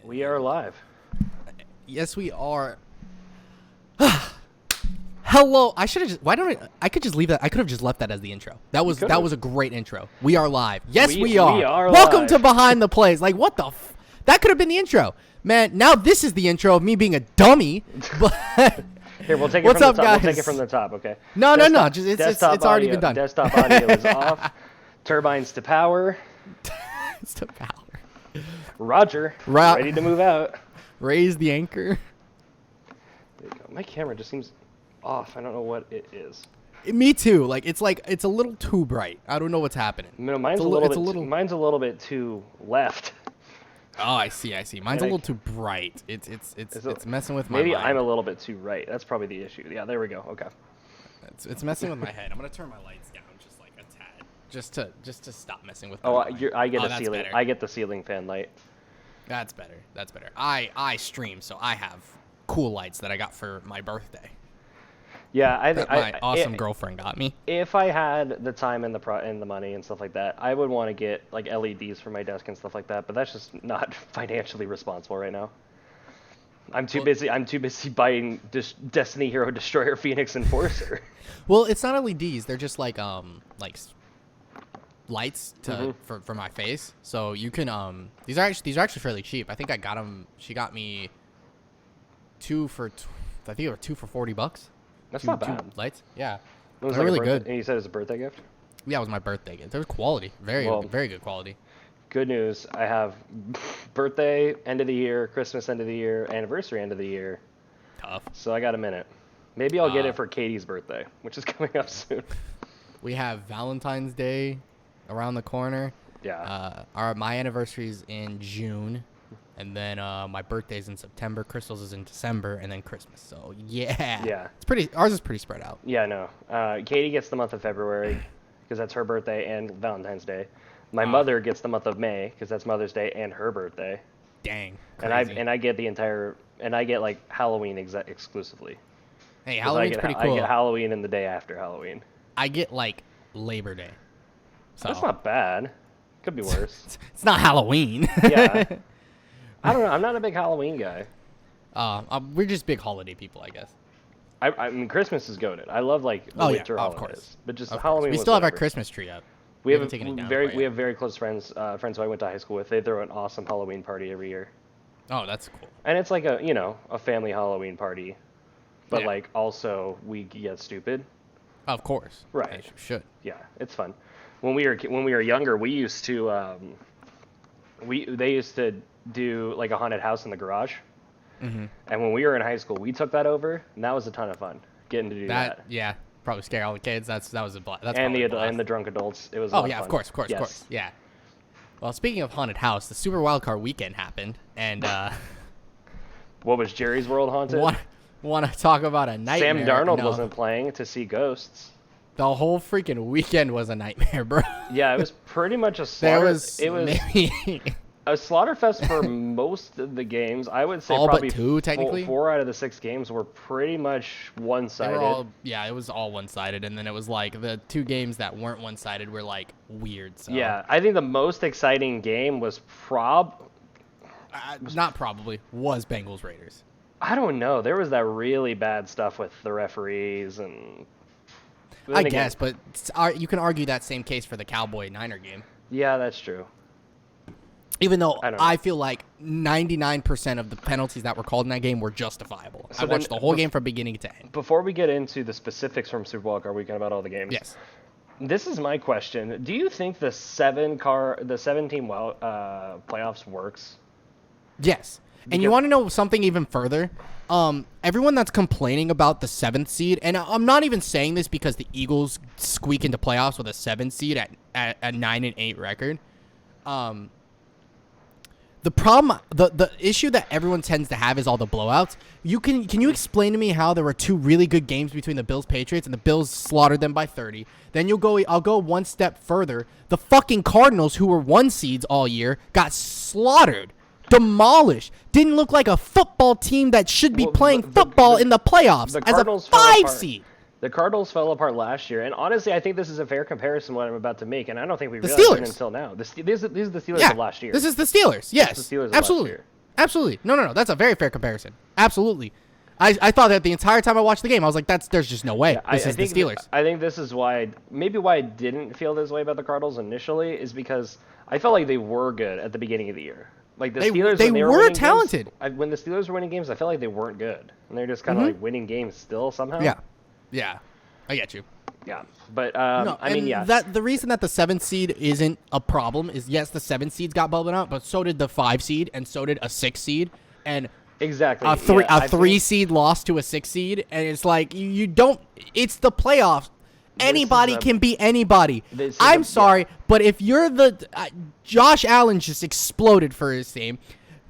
We are live. Yes, we are. Hello. I should have just. Why don't I could just leave that. I could have just left that as the intro. That was a great intro. We are live. Yes, we are. We are Welcome live. to Behind the Plays. Like what the? That could have been the intro, man. Now this is the intro of me being a dummy. But Here, we'll take it what's from up, the top. guys? We'll take it from the top. Okay. No. Just it's already audio, been done. Desktop audio is off. Turbines to power. It's the power. Roger. Ready to move out. Raise the anchor. There you go. My camera just seems off. I don't know what it is. Me too. It's a little too bright. I don't know what's happening. No, mine's a little bit too left. Oh, I see. Mine's a little too bright. It's messing with my Maybe mind. I'm a little bit too right. That's probably the issue. Yeah, there we go. Okay. It's messing with my head. I'm gonna turn my lights down just like a tad, just to stop messing with. Oh, my mind. I get a that's ceiling. better. I get the ceiling fan light. That's better. I stream, so I have cool lights that I got for my birthday. Yeah, My awesome girlfriend got me. If I had the time and the money and stuff like that, I would want to get like LEDs for my desk and stuff like that. But that's just not financially responsible right now. I'm too busy buying Destiny Hero Destroyer Phoenix Enforcer. Well, it's not LEDs. They're just like lights for my face. So you can these are actually fairly cheap. I think I got them. She got me I think they were $2 for $40. That's not bad. Two lights. Yeah. It was They're like really good. And you said it's a birthday gift? Yeah, it was my birthday gift. There was quality. Very good quality. Good news. I have birthday, end of the year, Christmas, end of the year, anniversary, end of the year. Tough. So I got a minute. Maybe I'll get it for Katie's birthday, which is coming up soon. We have Valentine's Day around the corner. Yeah. My anniversary's in June. And then my birthday's in September, Crystal's is in December, and then Christmas. So Yeah. Ours is pretty spread out. Yeah, no. Katie gets the month of February because that's her birthday and Valentine's Day. My mother gets the month of May because that's Mother's Day and her birthday. Dang. Crazy. And I get like Halloween exclusively. Hey, Halloween's pretty cool. I get Halloween and the day after Halloween. I get like Labor Day. So That's not bad. Could be worse. It's not Halloween. Yeah. I don't know. I'm not a big Halloween guy. We're just big holiday people, I guess. I mean, Christmas is goated. I love like the winter holidays, of course. but just Of Halloween. course. We still have our Christmas tree up. We have very close friends who I went to high school with. They throw an awesome Halloween party every year. Oh, that's cool. And it's like a family Halloween party, but like also we get stupid. Of course. Right. As you should. Yeah, it's fun. When we were younger, we used to they used to do like a haunted house in the garage. Mm-hmm. And when we were in high school, we took that over, and that was a ton of fun getting to do that. Yeah, probably scare all the kids. That was a blast. And the drunk adults. It was. A lot of fun. Of course. Yeah. Well, speaking of haunted house, the Super Wildcard Weekend happened, and what was Jerry's World haunted? Want to talk about a nightmare? Sam Darnold wasn't playing to see ghosts. The whole freaking weekend was a nightmare, bro. Yeah, it was pretty much a slaughter. It was maybe a slaughterfest for most of the games. I would say all probably but two, technically. 4 out of the 6 games were pretty much one-sided. It was all one-sided, and then it was like the 2 games that weren't one-sided were like weird. So. Yeah, I think the most exciting game was was Bengals Raiders. I don't know. There was that really bad stuff with the referees and. I guess, but you can argue that same case for the Cowboy-Niner game. Yeah, that's true. Even though I feel like 99% of the penalties that were called in that game were justifiable. So I watched the whole game from beginning to end. Before we get into the specifics from Super Wildcard Weekend about all the games, yes. This is my question. Do you think the 7-team playoffs works? Yes. And you want to know something even further? Everyone that's complaining about the 7th seed, and I'm not even saying this because the Eagles squeak into playoffs with a 7th seed at 9-8 record. The problem, the issue that everyone tends to have is all the blowouts. Can you explain to me how there were 2 really good games between the Bills Patriots and the Bills slaughtered them by 30? Then I'll go one step further. The fucking Cardinals, who were 1 seeds all year, got slaughtered, demolished. Didn't look like a football team that should be playing football in the playoffs as a 5 seed. The Cardinals fell apart last year, and honestly, I think this is a fair comparison what I'm about to make, and I don't think we realized it until now. These are the Steelers of last year. This is the Steelers. Yes, the Steelers of absolutely. last year. Absolutely. No. That's a very fair comparison. Absolutely. I thought that the entire time I watched the game, I was like, there's just no way. Yeah, This is the Steelers. I think this is why I didn't feel this way about the Cardinals initially is because I felt like they were good at the beginning of the year. Like the Steelers, they when were winning talented. Games, when the Steelers were winning games, I felt like they weren't good, and they're just kind of like winning games still somehow. Yeah, I get you. Yeah, but No, I mean, yeah. That the reason that the 7th seed isn't a problem is yes, the 7 seeds got bubbling out, but so did the 5 seed, and so did a 6 seed, and exactly a 3 seed lost to a 6 seed, and it's like you don't. It's the playoffs. Anybody can beat anybody. I'm sorry, but if you're the Josh Allen just exploded for his team.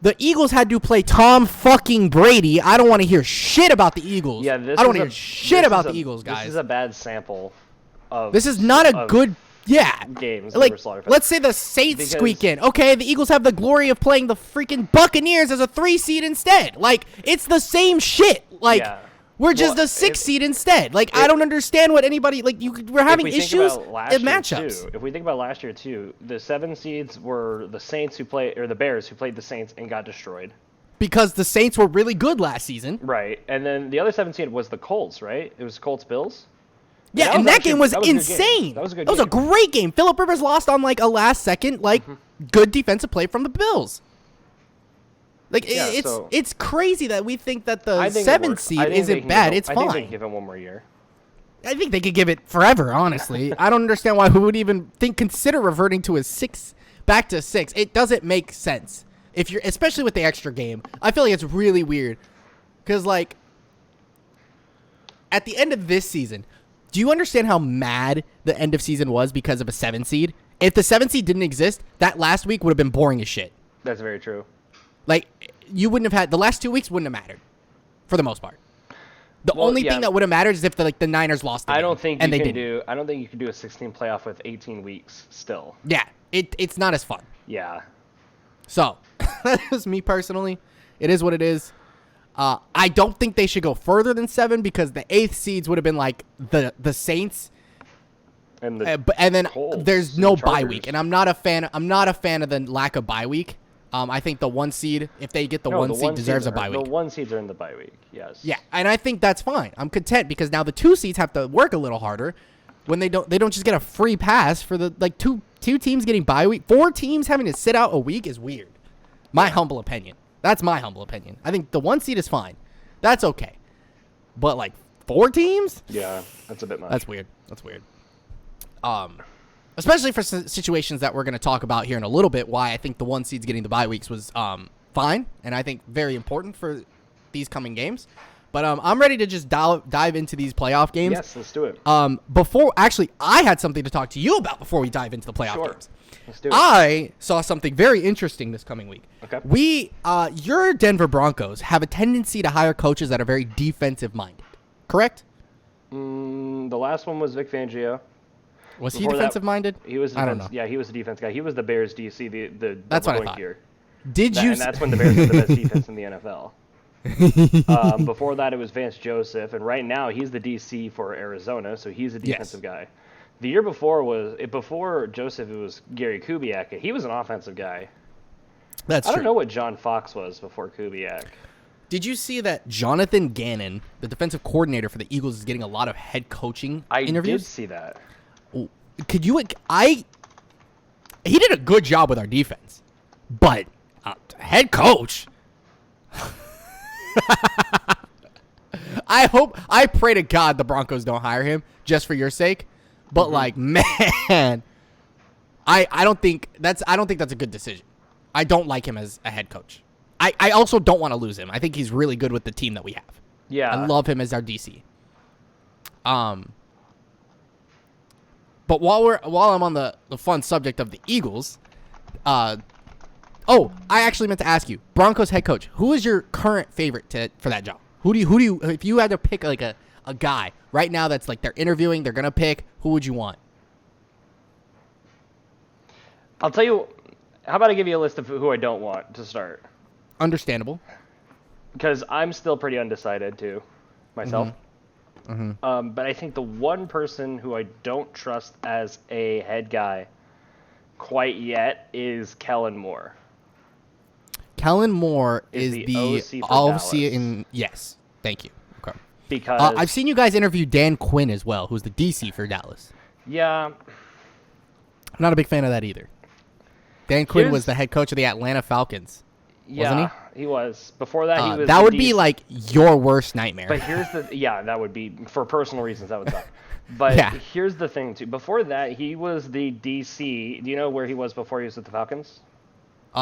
The Eagles had to play Tom fucking Brady. I don't want to hear shit about the Eagles. Yeah, I don't want to hear shit about the Eagles, guys. This is a bad sample of. This is not a good. Yeah. Games. Like, let's say the Saints squeak in. Okay, the Eagles have the glory of playing the freaking Buccaneers as a 3 seed instead. Like, it's the same shit. Like. Yeah. We're just a 6 seed instead. Like, I don't understand what anybody like. We're having issues in matchups. If we think about last year too, the 7 seeds were the Saints the Bears who played the Saints and got destroyed. Because the Saints were really good last season. Right, and then the other 7 seed was the Colts. Right, it was Colts Bills. Yeah, and that game was insane. That was a good. That was a great game. Phillip Rivers lost on like a last second, good defensive play from the Bills. Like it's crazy that we think that the 7th seed isn't bad. It's fine. I think they can give him one more year. I think they could give it forever. Honestly, I don't understand why we would even consider reverting to back to 6. It doesn't make sense if you're, especially with the extra game. I feel like it's really weird because like at the end of this season, do you understand how mad the end of season was because of a 7 seed? If the 7 seed didn't exist, that last week would have been boring as shit. That's very true. Like, you wouldn't have had... The last 2 weeks wouldn't have mattered, for the most part. The only thing that would have mattered is if the Niners lost the game. I don't think you can do a 16 playoff with 18 weeks still. Yeah, it's not as fun. Yeah. So, that is me personally. It is what it is. I don't think they should go further than 7 because the 8th seeds would have been like the Saints. And then Colts, there's no bye week, and I'm not a fan of the lack of bye week. I think the 1 seed, if they get the 1 seed, deserves a bye week. The 1 seeds are in the bye week, yes. Yeah, and I think that's fine. I'm content because now the 2 seeds have to work a little harder when they don't just get a free pass for the like two teams getting bye week. 4 teams having to sit out a week is weird. My humble opinion. That's my humble opinion. I think the 1 seed is fine. That's okay. But like 4 teams? Yeah, that's a bit much. That's weird. Especially for situations that we're going to talk about here in a little bit, why I think the 1 seeds getting the bye weeks was fine, and I think very important for these coming games. But I'm ready to just dive into these playoff games. Yes, let's do it. I had something to talk to you about before we dive into the playoff games. Let's do it. I saw something very interesting this coming week. Okay. Your Denver Broncos have a tendency to hire coaches that are very defensive-minded, correct? The last one was Vic Fangio. Was he defensive-minded? He was. I don't know. Yeah, he was the defense guy. He was the Bears DC. That's what I thought. Year. And that's when the Bears were the best defense in the NFL. Before that, it was Vance Joseph, and right now he's the DC for Arizona, so he's a defensive guy. The year before Joseph, it was Gary Kubiak. He was an offensive guy. That's true. I don't know what John Fox was before Kubiak. Did you see that Jonathan Gannon, the defensive coordinator for the Eagles, is getting a lot of head coaching interviews? I did see that. Could you? He did a good job with our defense, but head coach. I pray to God the Broncos don't hire him just for your sake. But like, man, I don't think that's a good decision. I don't like him as a head coach. I also don't want to lose him. I think he's really good with the team that we have. Yeah, I love him as our DC. But while I'm on the fun subject of the Eagles, I actually meant to ask you, Broncos head coach, who is your current favorite for that job? Who do you if you had to pick like a guy right now that's like they're interviewing, they're gonna pick, who would you want? I'll tell you. How about I give you a list of who I don't want to start? Understandable. Because I'm still pretty undecided too, myself. But I think the one person who I don't trust as a head guy quite yet is Kellen Moore. Kellen Moore is the OC for OC Dallas. in. Yes, thank you. Okay. Because I've seen you guys interview Dan Quinn as well, who's the DC for Dallas. yeah, I'm not a big fan of that either. Dan Quinn was the head coach of the Atlanta Falcons, wasn't he was. Before that, he was. That the would be DC. like your worst nightmare. But here's that would be for personal reasons. That would suck. But here's the thing too. Before that, he was the DC. Do you know where he was before he was with the Falcons?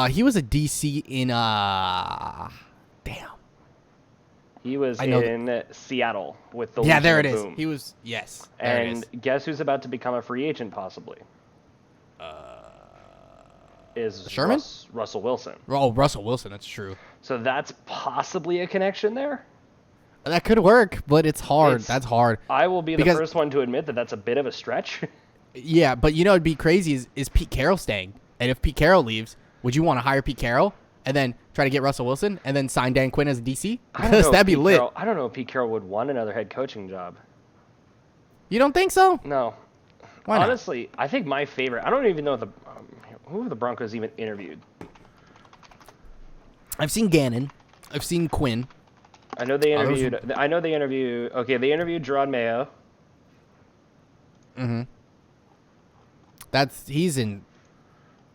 He was a DC in damn. He was in Seattle with the there it Boom. is. He was yes. And guess who's about to become a free agent possibly? Is Sherman? Russell Wilson. Oh, Russell Wilson. That's true. So that's possibly a connection there. That could work, but it's hard. That's hard. I will be the first one to admit that that's a bit of a stretch. Yeah, but you know, it'd be crazy is Pete Carroll staying? And if Pete Carroll leaves, would you want to hire Pete Carroll and then try to get Russell Wilson and then sign Dan Quinn as a DC? Because that'd be lit. I don't know if Pete Carroll would want another head coaching job. You don't think so? No. Why not? Honestly, I think my favorite. I don't even know who have the Broncos even interviewed. I've seen Gannon. I've seen Quinn. I know they interviewed. Okay, they interviewed Gerard Mayo. Mm-hmm.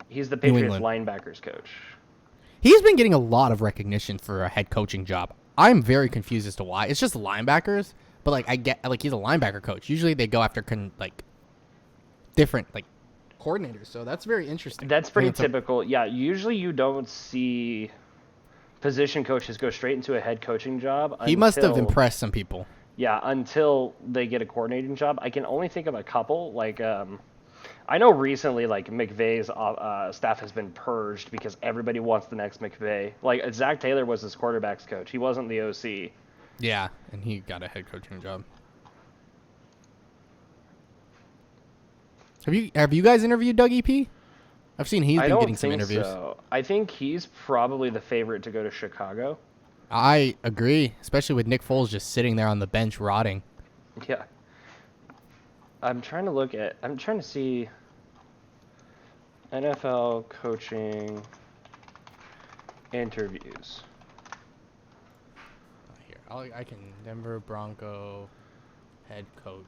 He's the Patriots linebackers coach. He's been getting a lot of recognition for a head coaching job. I'm very confused as to why. It's just linebackers, but I get he's a linebacker coach. Usually they go after different coordinators. So that's very interesting. That's pretty typical. Yeah, usually you don't see position coaches go straight into a head coaching job. He must have impressed some people. Yeah, until they get a coordinating job. I can only think of a couple. I know recently, McVay's staff has been purged because everybody wants the next McVay. Zach Taylor was his quarterback's coach. He wasn't the OC. Yeah, and he got a head coaching job. Have you guys interviewed Doug EP? I've seen he's been getting some interviews. So. I think he's probably the favorite to go to Chicago. I agree, especially with Nick Foles just sitting there on the bench rotting. Yeah. I'm trying to see NFL coaching interviews. Here, I can Denver Bronco head coach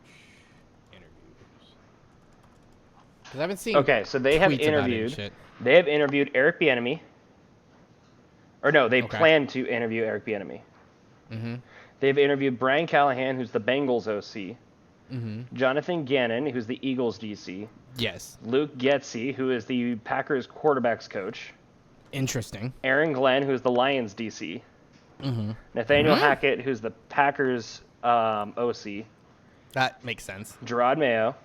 interviews. Because I haven't seen. Okay, so they have interviewed. They have interviewed Eric Bieniemy. Or no, they plan to interview Eric Bieniemy. Mm-hmm. They've interviewed Brian Callahan, who's the Bengals OC. Mm-hmm. Jonathan Gannon, who's the Eagles DC. Yes. Luke Getsy, who is the Packers quarterbacks coach. Interesting. Aaron Glenn, who's the Lions DC. Mm-hmm. Nathaniel Hackett, who's the Packers OC. That makes sense. Gerard Mayo.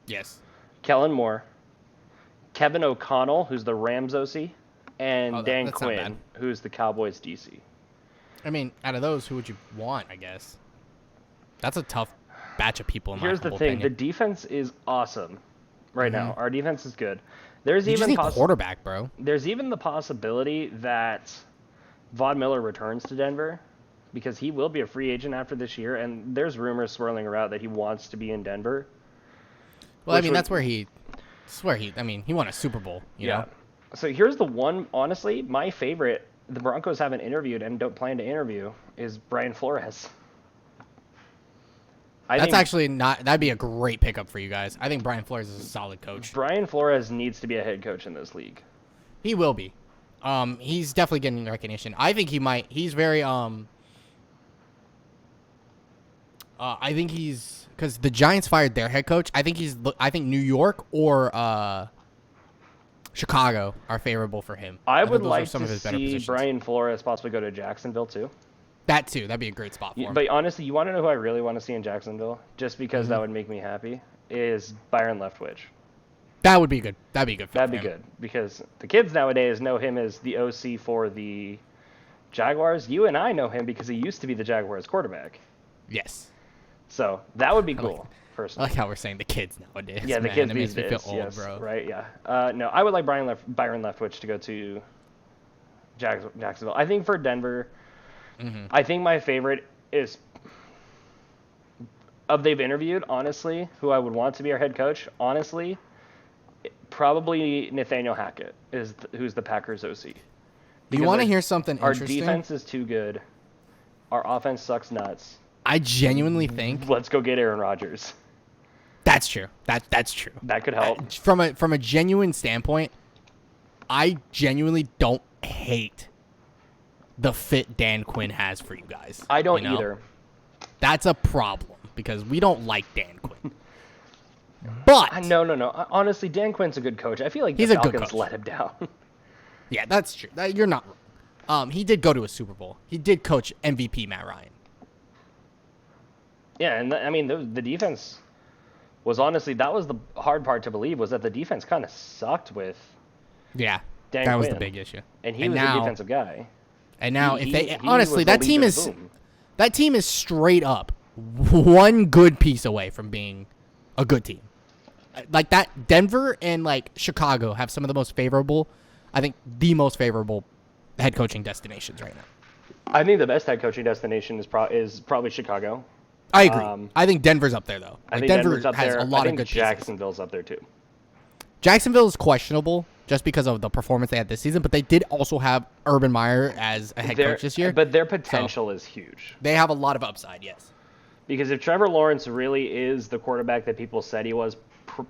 Yes. Kellen Moore. Kevin O'Connell, who's the Rams OC. And Dan Quinn, who's the Cowboys DC. I mean, out of those, who would you want, I guess? That's a tough batch of people in my opinion. Here's the thing. The defense is awesome right now. Our defense is good. There's even need quarterback, bro. There's even the possibility that Von Miller returns to Denver because he will be a free agent after this year, and there's rumors swirling around that he wants to be in Denver. Well, I mean, that's where he won a Super Bowl, you know? So here's the one, honestly, my favorite, the Broncos haven't interviewed and don't plan to interview, is Brian Flores. That'd be a great pickup for you guys. I think Brian Flores is a solid coach. Brian Flores needs to be a head coach in this league. He will be. He's definitely getting recognition. I think he might. He's very, I think he's, because the Giants fired their head coach. I think New York or, Chicago are favorable for him. I would like to see Brian Flores possibly go to Jacksonville too. That too. That'd be a great spot for him. But honestly, you want to know who I really want to see in Jacksonville? Just because that would make me happy, is Byron Leftwich. That would be good. That'd be good for him. That'd be good. Because the kids nowadays know him as the OC for the Jaguars. You and I know him because he used to be the Jaguars quarterback. Yes. So that would be cool. Personally. I like how we're saying the kids nowadays. Yeah, the kids these days. Feel old, bro. Right, yeah. No, I would like Byron Leftwich to go to Jacksonville. I think for Denver, I think my favorite is, they've interviewed, honestly, who I would want to be our head coach, honestly, probably Nathaniel Hackett, who's the Packers OC. You want to hear something our interesting? defense is too good. Our offense sucks nuts. I genuinely think Let's go get Aaron Rodgers. that's true. That's true. That could help. From a genuine standpoint, I genuinely don't hate the fit Dan Quinn has for you guys. I don't you know? either. That's a problem because we don't like Dan Quinn. But No. Honestly, Dan Quinn's a good coach. I feel like he's the a good Falcons coach. let him down. Yeah, that's true. You're not wrong. He did go to a Super Bowl. He did coach MVP Matt Ryan. Yeah, and I mean the defense was honestly, that was the hard part to believe, was that the defense kind of sucked with Yeah, Dan that was Quinn. the big issue. And he was a defensive guy. And now, He- if they he honestly, was the that lead team of is boom. that team is straight up one good piece away from being a good team. Like that, Denver and like Chicago have some of the most favorable, I think, the most favorable head coaching destinations right now. I think the best head coaching destination is probably Chicago. I agree. I think Denver's up there though. I Like think Denver Denver's up has there. a lot I think of good Jacksonville's up there too. pieces. Jacksonville is questionable just because of the performance they had this season, but they did also have Urban Meyer as a head coach this year. But their potential is huge. They have a lot of upside, yes. Because if Trevor Lawrence really is the quarterback that people said he was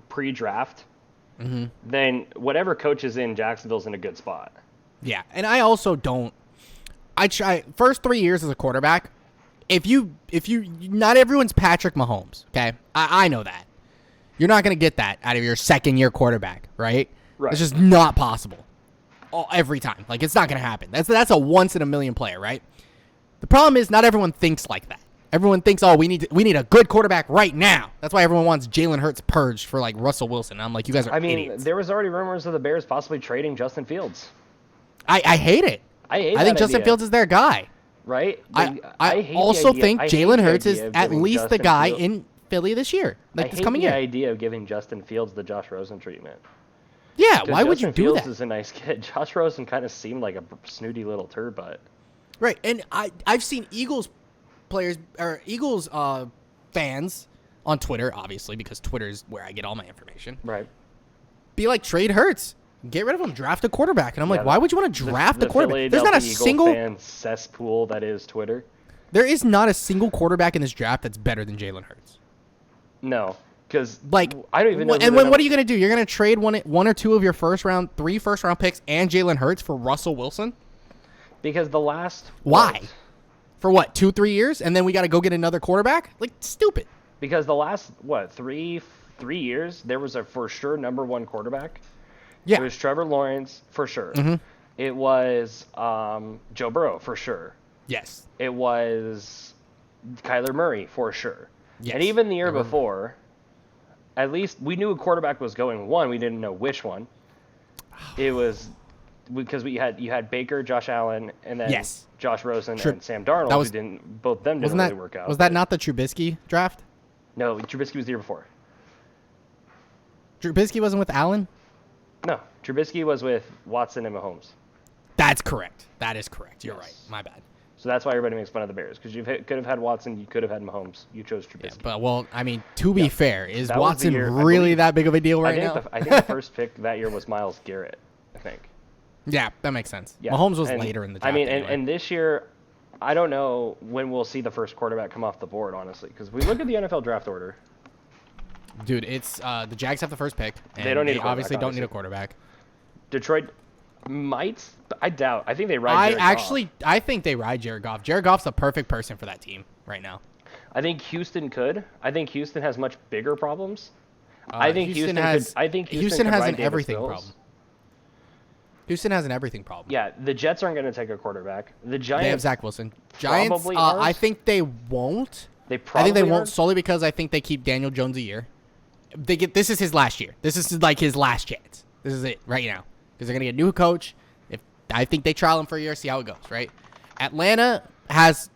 pre-draft, then whatever coach is in Jacksonville's in a good spot. Yeah, and I also don't. I try first 3 years as a quarterback. If you, not everyone's Patrick Mahomes. Okay, I know that. You're not gonna get that out of your second year quarterback, right? Right. It's just not possible. Every time, like it's not gonna happen. That's a once in a million player, right? The problem is not everyone thinks like that. Everyone thinks, oh, we need a good quarterback right now. That's why everyone wants Jalen Hurts purged for like Russell Wilson. I'm like, you guys are idiots. There was already rumors of the Bears possibly trading Justin Fields. I hate it. I hate I think that Justin idea. Fields is their guy. Right? I hate the also idea- think I hate Jalen the Hurts is idea of at giving least the Justin guy Fields- in Philly this year, like I this hate coming the year. idea of giving Justin Fields the Josh Rosen treatment. Yeah, 'Cause why would you Justin do Fields that? is a nice kid. Josh Rosen kind of seemed like a snooty little turd butt. Right, and I've seen Eagles players or Eagles fans on Twitter, obviously because Twitter is where I get all my information. Right. Be like, trade Hurts, get rid of him, draft a quarterback, and I'm like, Yeah, why would you want to draft a quarterback? There's not a Philadelphia Eagles single. fan cesspool that is Twitter. There is not a single quarterback in this draft that's better than Jalen Hurts. No, because Like, I don't even know. And what are you gonna do? You're gonna trade one or two of your three first round picks and Jalen Hurts for Russell Wilson? Because the last Why? For what, 2-3 years, and then we got to go get another quarterback? Like, stupid. Because the last three years there was a for sure number one quarterback. Yeah. It was Trevor Lawrence for sure. Mhm. It was Joe Burrow for sure. Yes. It was Kyler Murray for sure. Yes. And even the year They were- before, at least we knew a quarterback was going one. We didn't know which one. It was because you had Baker, Josh Allen, and then Yes. Josh Rosen True. and Sam Darnold. That was- Both of them didn't really work out. Was that not the Trubisky draft? No, Trubisky was the year before. Trubisky wasn't with Allen? No, Trubisky was with Watson and Mahomes. That's correct. That is correct. You're Yes. right. My bad. So that's why everybody makes fun of the Bears, because could have had Watson, you could have had Mahomes. You chose Trubisky. Yeah, but, well, I mean, to be fair, is That was the Watson year- I really believe- that big of a deal right I think now? I think the first pick that year was Myles Garrett, I think. Yeah, that makes sense. Yeah. Mahomes was And, later in the draft. I mean, anyway. and this year, I don't know when we'll see the first quarterback come off the board, honestly, because we look at the NFL draft order. Dude, it's the Jags have the first pick. And They don't need a quarterback, obviously don't need a obviously. quarterback. Detroit might, but I doubt. I think they ride Jared Goff. I think they ride Jared Goff. Jared Goff's the perfect person for that team right now. I think Houston could. I think Houston has much bigger problems. I think Houston has. could, I think Houston could has ride an Davis everything Mills. problem. Houston has an everything problem. Yeah, the Jets aren't going to take a quarterback. The Giants. They have Zach Wilson. Giants. probably I ours. think they won't. They I probably think they won't aren't. solely because I think they keep Daniel Jones a year. This is his last year. This is like his last chance. This is it right now because they're gonna get a new coach. If I think they trial him for a year, see how it goes. Right. Atlanta has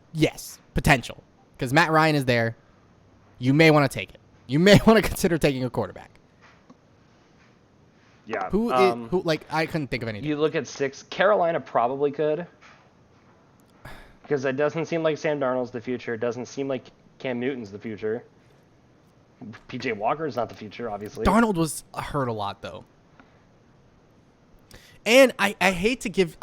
potential because Matt Ryan is there. You may want to take it. You may want to consider taking a quarterback. Yeah. Who like I couldn't think of anything. You look at 6. Carolina probably could. Because it doesn't seem like Sam Darnold's the future. It doesn't seem like Cam Newton's the future. PJ Walker's not the future, obviously. Darnold was hurt a lot though. And I hate to give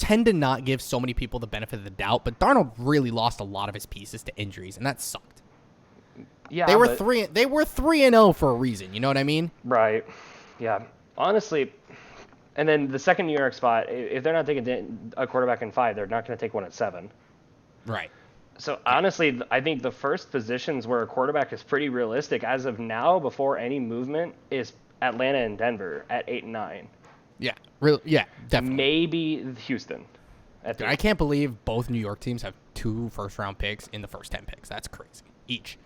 tend to not give so many people the benefit of the doubt, but Darnold really lost a lot of his pieces to injuries, and that sucked. Yeah, they were 3-0 for a reason. You know what I mean? Right. Yeah. Honestly, and then the second New York spot, if they're not taking a quarterback in 5, they're not going to take one at 7. Right. So honestly, I think the first positions where a quarterback is pretty realistic as of now, before any movement, is Atlanta and Denver at 8 and 9. Yeah. Really. Yeah. Definitely. Maybe Houston. Dude, I can't believe both New York teams have 2 first-round picks in the first 10 picks. That's crazy. Each.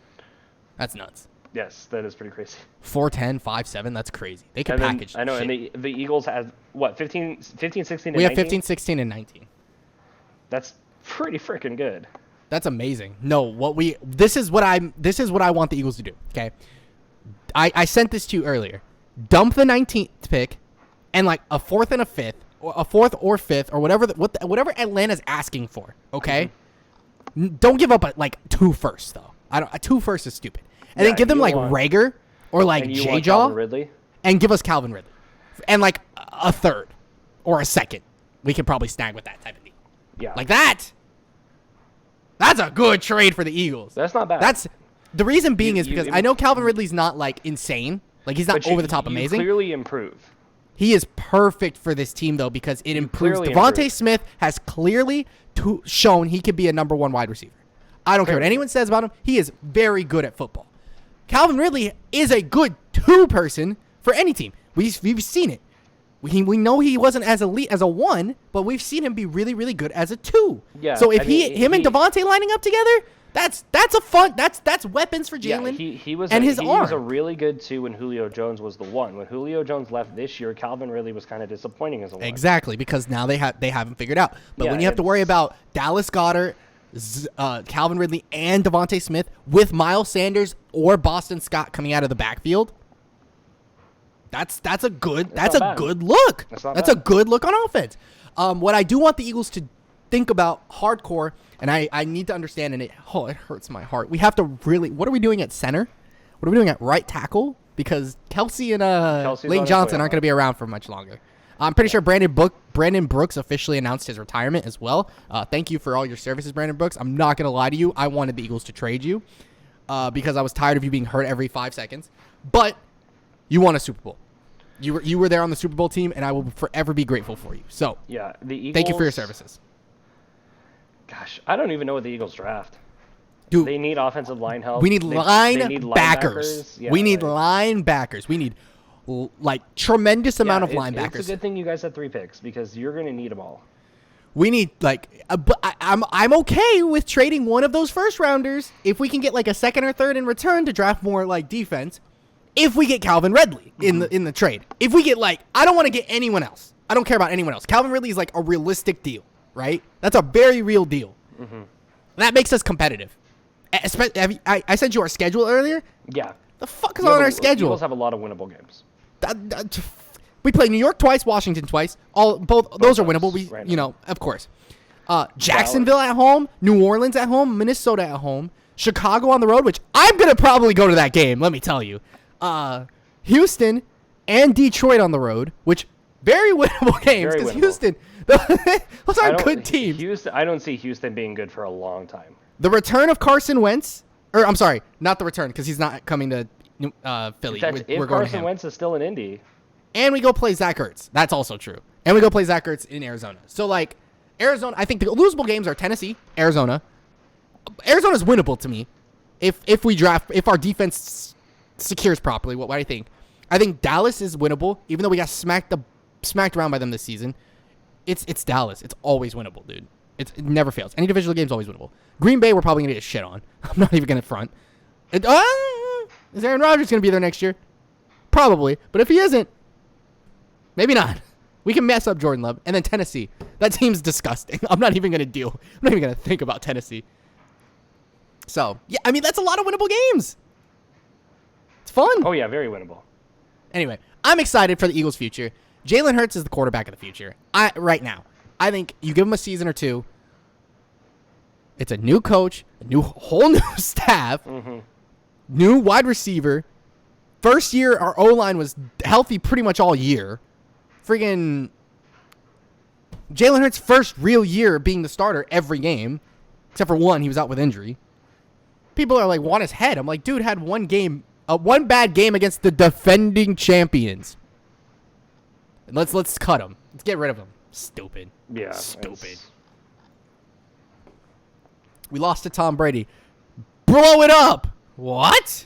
That's nuts. Yes, that is pretty crazy. 4-10, 5-7, that's crazy. They could And package then, I know, shit. and the Eagles have, what, 15, 16, and 19? We have 15, 16, and 19. That's pretty freaking good. That's amazing. No, this is what I want the Eagles to do, okay? I sent this to you earlier. Dump the 19th pick and like a 4th and a 5th, or a 4th or 5th, or whatever Atlanta's asking for, okay? Don't give up like 2 firsts though. 2 firsts is stupid. And then give them like Rager or like J-Jaw and give us Calvin Ridley. And like a 3rd or a 2nd. We could probably snag with that type of deal. Yeah. Like that. That's a good trade for the Eagles. That's not bad. That's the reason being is because I know Calvin Ridley's not like insane. Like he's not over the top amazing. Clearly improve. He is perfect for this team though because it improves. Devontae Smith has clearly shown he could be a number 1 wide receiver. I don't care what anyone says about him. He is very good at football. Calvin Ridley is a good 2-person for any team. We've seen it. We know he wasn't as elite as a 1, but we've seen him be really, really good as a 2. Yeah. So if him and Devontae lining up together, that's a fun. That's weapons for Jalen. Yeah, he was his arm. He was a really good 2 when Julio Jones was the 1. When Julio Jones left this year, Calvin Ridley was kind of disappointing as a 1. Exactly, because now they haven't figured out. But when you have to worry about Dallas Goedert, Calvin Ridley, and Devontae Smith with Miles Sanders or Boston Scott coming out of the backfield, that's a good look. That's a good look on offense. What I do want the Eagles to think about hardcore, and I need to understand, and it hurts my heart. We have to really. What are we doing at center? What are we doing at right tackle? Because Kelsey and Lane Johnson aren't going to be around for much longer. I'm pretty sure Brandon Brooks officially announced his retirement as well. Thank you for all your services, Brandon Brooks. I'm not going to lie to you. I wanted the Eagles to trade you because I was tired of you being hurt every 5 seconds. But you won a Super Bowl. You were there on the Super Bowl team, and I will forever be grateful for you. So yeah, the Eagles, thank you for your services. Gosh, I don't even know what the Eagles draft. Dude, they need offensive line help. We need linebackers. Yeah, we need linebackers. We need like tremendous amount of linebackers. It's a good thing you guys had 3 picks because you're going to need them all. We need but I'm okay with trading one of those first rounders if we can get like a 2nd or 3rd in return to draft more like defense. If we get Calvin Ridley in the trade, if we get I don't want to get anyone else. I don't care about anyone else. Calvin Ridley is like a realistic deal, right? That's a very real deal. That makes us competitive. I sent you our schedule earlier. Yeah. The fuck is on our schedule? Eagles have a lot of winnable games. We play New York twice, Washington twice. Both those are winnable. Of course. Jacksonville at home, New Orleans at home, Minnesota at home, Chicago on the road, which I'm gonna probably go to that game. Let me tell you. Houston and Detroit on the road, which very winnable games because Houston. Those are good teams. I don't see Houston being good for a long time. The return of Carson Wentz, or I'm sorry, not the return because he's not coming to Philly. In fact, if Carson Wentz is still in Indy. And we go play Zach Ertz. That's also true. And we go play Zach Ertz in Arizona. So, Arizona, I think the losable games are Tennessee, Arizona. Arizona's winnable to me if our defense secures properly. What do I think? I think Dallas is winnable, even though we got smacked around by them this season. It's Dallas. It's always winnable, dude. It never fails. Any divisional game is always winnable. Green Bay, we're probably going to get shit on. I'm not even going to front. Is Aaron Rodgers going to be there next year? Probably. But if he isn't, maybe not. We can mess up Jordan Love. And then Tennessee. That team's disgusting. I'm not even going to deal. I'm not even going to think about Tennessee. So, yeah, I mean, that's a lot of winnable games. It's fun. Oh, yeah, very winnable. Anyway, I'm excited for the Eagles' future. Jalen Hurts is the quarterback of the future. Right now. I think you give him a season or 2. It's a new coach, whole new staff, new wide receiver. First year, our O-line was healthy pretty much all year. Friggin' Jalen Hurts' first real year being the starter every game, except for one, he was out with injury. People are like, want his head. I'm like, dude had one bad game against the defending champions. Let's cut him. Let's get rid of him. Stupid. Yeah. Stupid. We lost to Tom Brady. Blow it up. What?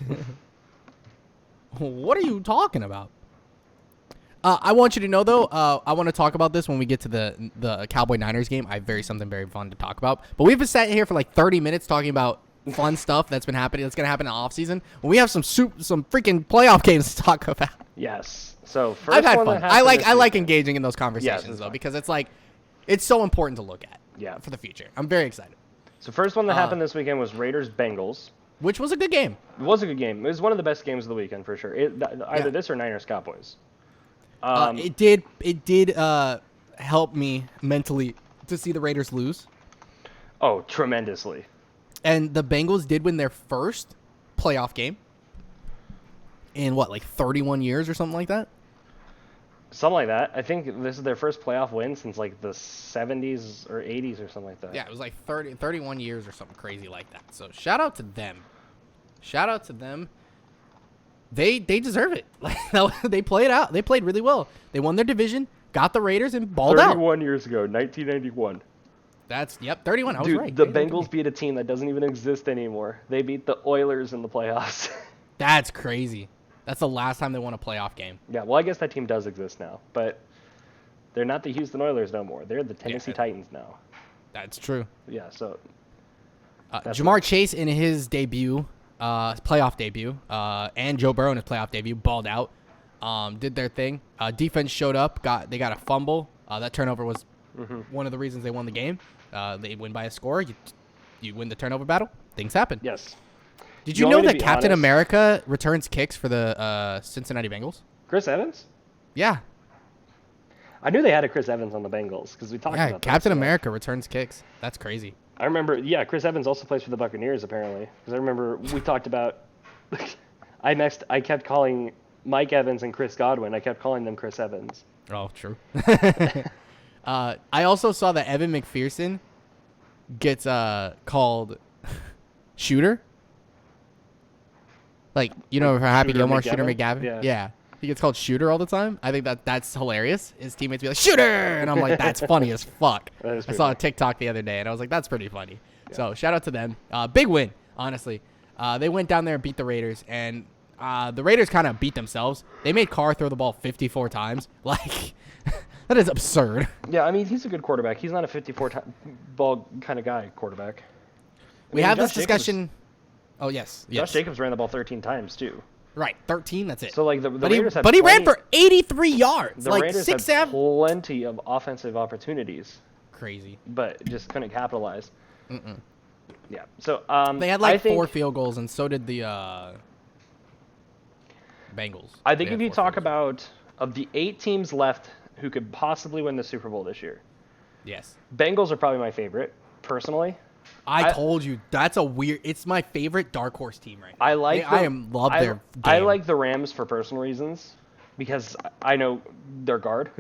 What are you talking about? I want you to know, though, I want to talk about this when we get to the Cowboy-Niners game. I have something very fun to talk about. But we've been sat here for like 30 minutes talking about fun stuff that's been happening, that's going to happen in the offseason. When we have some freaking playoff games to talk about. Yes. So first I've had one fun. that I like happened engaging in those conversations, though, fun. because it's like, it's so important to look at for the future. I'm very excited. So first one that happened this weekend was Raiders-Bengals. Which was a good game. It was a good game. It was one of the best games of the weekend for sure. Either this or Niners-Cowboys. It did help me mentally to see the Raiders lose. Oh, tremendously. And the Bengals did win their first playoff game in like 31 years or something like that? Something like that. I think this is their first playoff win since like the 70s or 80s or something like that. Yeah, it was like 31 years or something crazy like that. So shout out to them. They deserve it. They played out. They played really well. They won their division, got the Raiders, and balled 31 years ago, 1991. 31. I was Dude, right. the Bengals beat a team that doesn't even exist anymore. They beat the Oilers in the playoffs. That's crazy. That's the last time they won a playoff game. Yeah, well, I guess that team does exist now, but they're not the Houston Oilers no more. They're the Tennessee Titans now. That's true. Yeah, so Jamar Chase in his debut, playoff debut, and Joe Burrow in his playoff debut, balled out, did their thing. Defense showed up. They got a fumble. That turnover was one of the reasons they won the game. They win by a score. You win the turnover battle. Things happen. Yes. Did you know that Captain America returns kicks for the Cincinnati Bengals? Chris Evans? Yeah. I knew they had a Chris Evans on the Bengals because we talked about that. Captain America returns kicks. That's crazy. I remember, Chris Evans also plays for the Buccaneers apparently. Because I remember we talked about, I kept calling Mike Evans and Chris Godwin. I kept calling them Chris Evans. Oh, true. I also saw that Evan McPherson gets called Shooter. Like, you know, for Happy Gilmore, Shooter McGavin? Yeah. He gets called Shooter all the time. I think that's hilarious. His teammates be like, Shooter! And I'm like, that's funny as fuck. I saw a TikTok the other day, and I was like, that's pretty funny. Yeah. So, shout out to them. Big win, honestly. They went down there and beat the Raiders, and the Raiders kind of beat themselves. They made Carr throw the ball 54 times. Like, that is absurd. Yeah, I mean, he's a good quarterback. He's not a 54-ball kind of guy, quarterback. We have this discussion. Oh, yes. Josh Jacobs ran the ball 13 times, too. Right, 13, that's it. So, like, the Raiders had But he ran for 83 yards. The Raiders had plenty of offensive opportunities. Crazy. But just couldn't capitalize. Yeah. So, they had, like, 4 field goals, and so did the Bengals. I think if you talk about, of the 8 teams left who could possibly win the Super Bowl this year. Yes. Bengals are probably my favorite, personally. I told you that's it's my favorite dark horse team right now. I love their game. I like the Rams for personal reasons because I know their guard.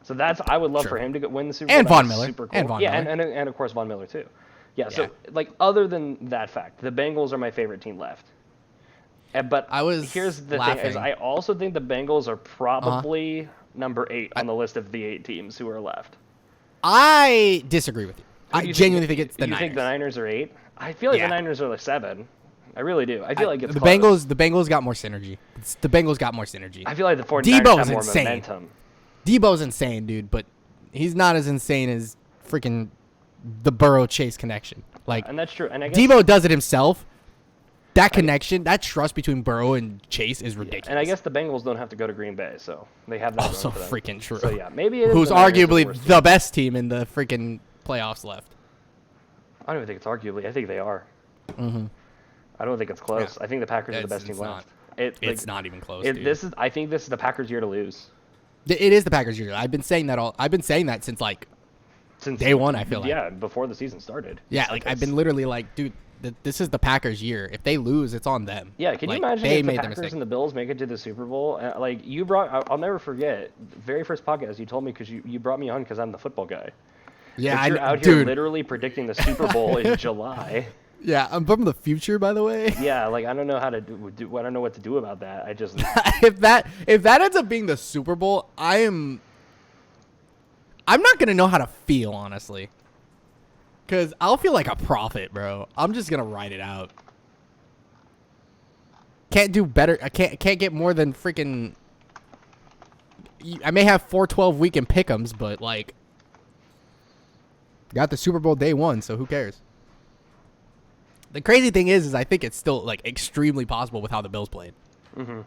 So I would love for him to win the Super Bowl. And Von Miller. Super cool. And Von Miller. And of course Von Miller too. Yeah, so like other than that fact, the Bengals are my favorite team left. But here's the thing is I also think the Bengals are probably number 8 on the list of the 8 teams who are left. I disagree with you. I genuinely think it's the Niners. You think the Niners are 8? I feel like the Niners are like 7. I really do. I feel like it's the close. Bengals got more synergy. The Bengals got more synergy. I feel like the 49ers have more momentum. Debo's insane, dude, but he's not as insane as freaking the Burrow Chase connection. Like, and that's true. And I guess Debo does it himself. That connection, that trust between Burrow and Chase is ridiculous. And I guess the Bengals don't have to go to Green Bay, so they have that. Also freaking true. So yeah, maybe it is who's arguably the best team in the freaking playoffs left. I don't even think it's arguably. I think they are. I don't think it's close. I think the Packers are the best team left. It's not even close. I think this is the Packers' year to lose. It is the Packers' year. I've been saying that since like since day one. I feel like yeah, before the season started. yeah, like I've been literally like, dude, this is the Packers' year. If they lose, it's on them. Yeah, can you Like, imagine they if the made the Packers mistake. and the Bills make it to the Super Bowl? Like you brought, I'll never forget, the very first podcast you told me because you brought me on because I'm the football guy. Yeah, But you're out here dude. literally predicting the Super Bowl in July. Yeah, I'm from the future, by the way. Yeah, like I don't know how to do I don't know what to do about that. I just if that ends up being the Super Bowl, I'm not gonna know how to feel, honestly. Cause I'll feel like a prophet, bro. I'm just gonna ride it out. Can't do better. I can't get more than freaking. I may have 4-12 weekend pick'ems, but like, got the Super Bowl day one, so who cares? The crazy thing is I think it's still like extremely possible with how the Bills played. mm-hmm.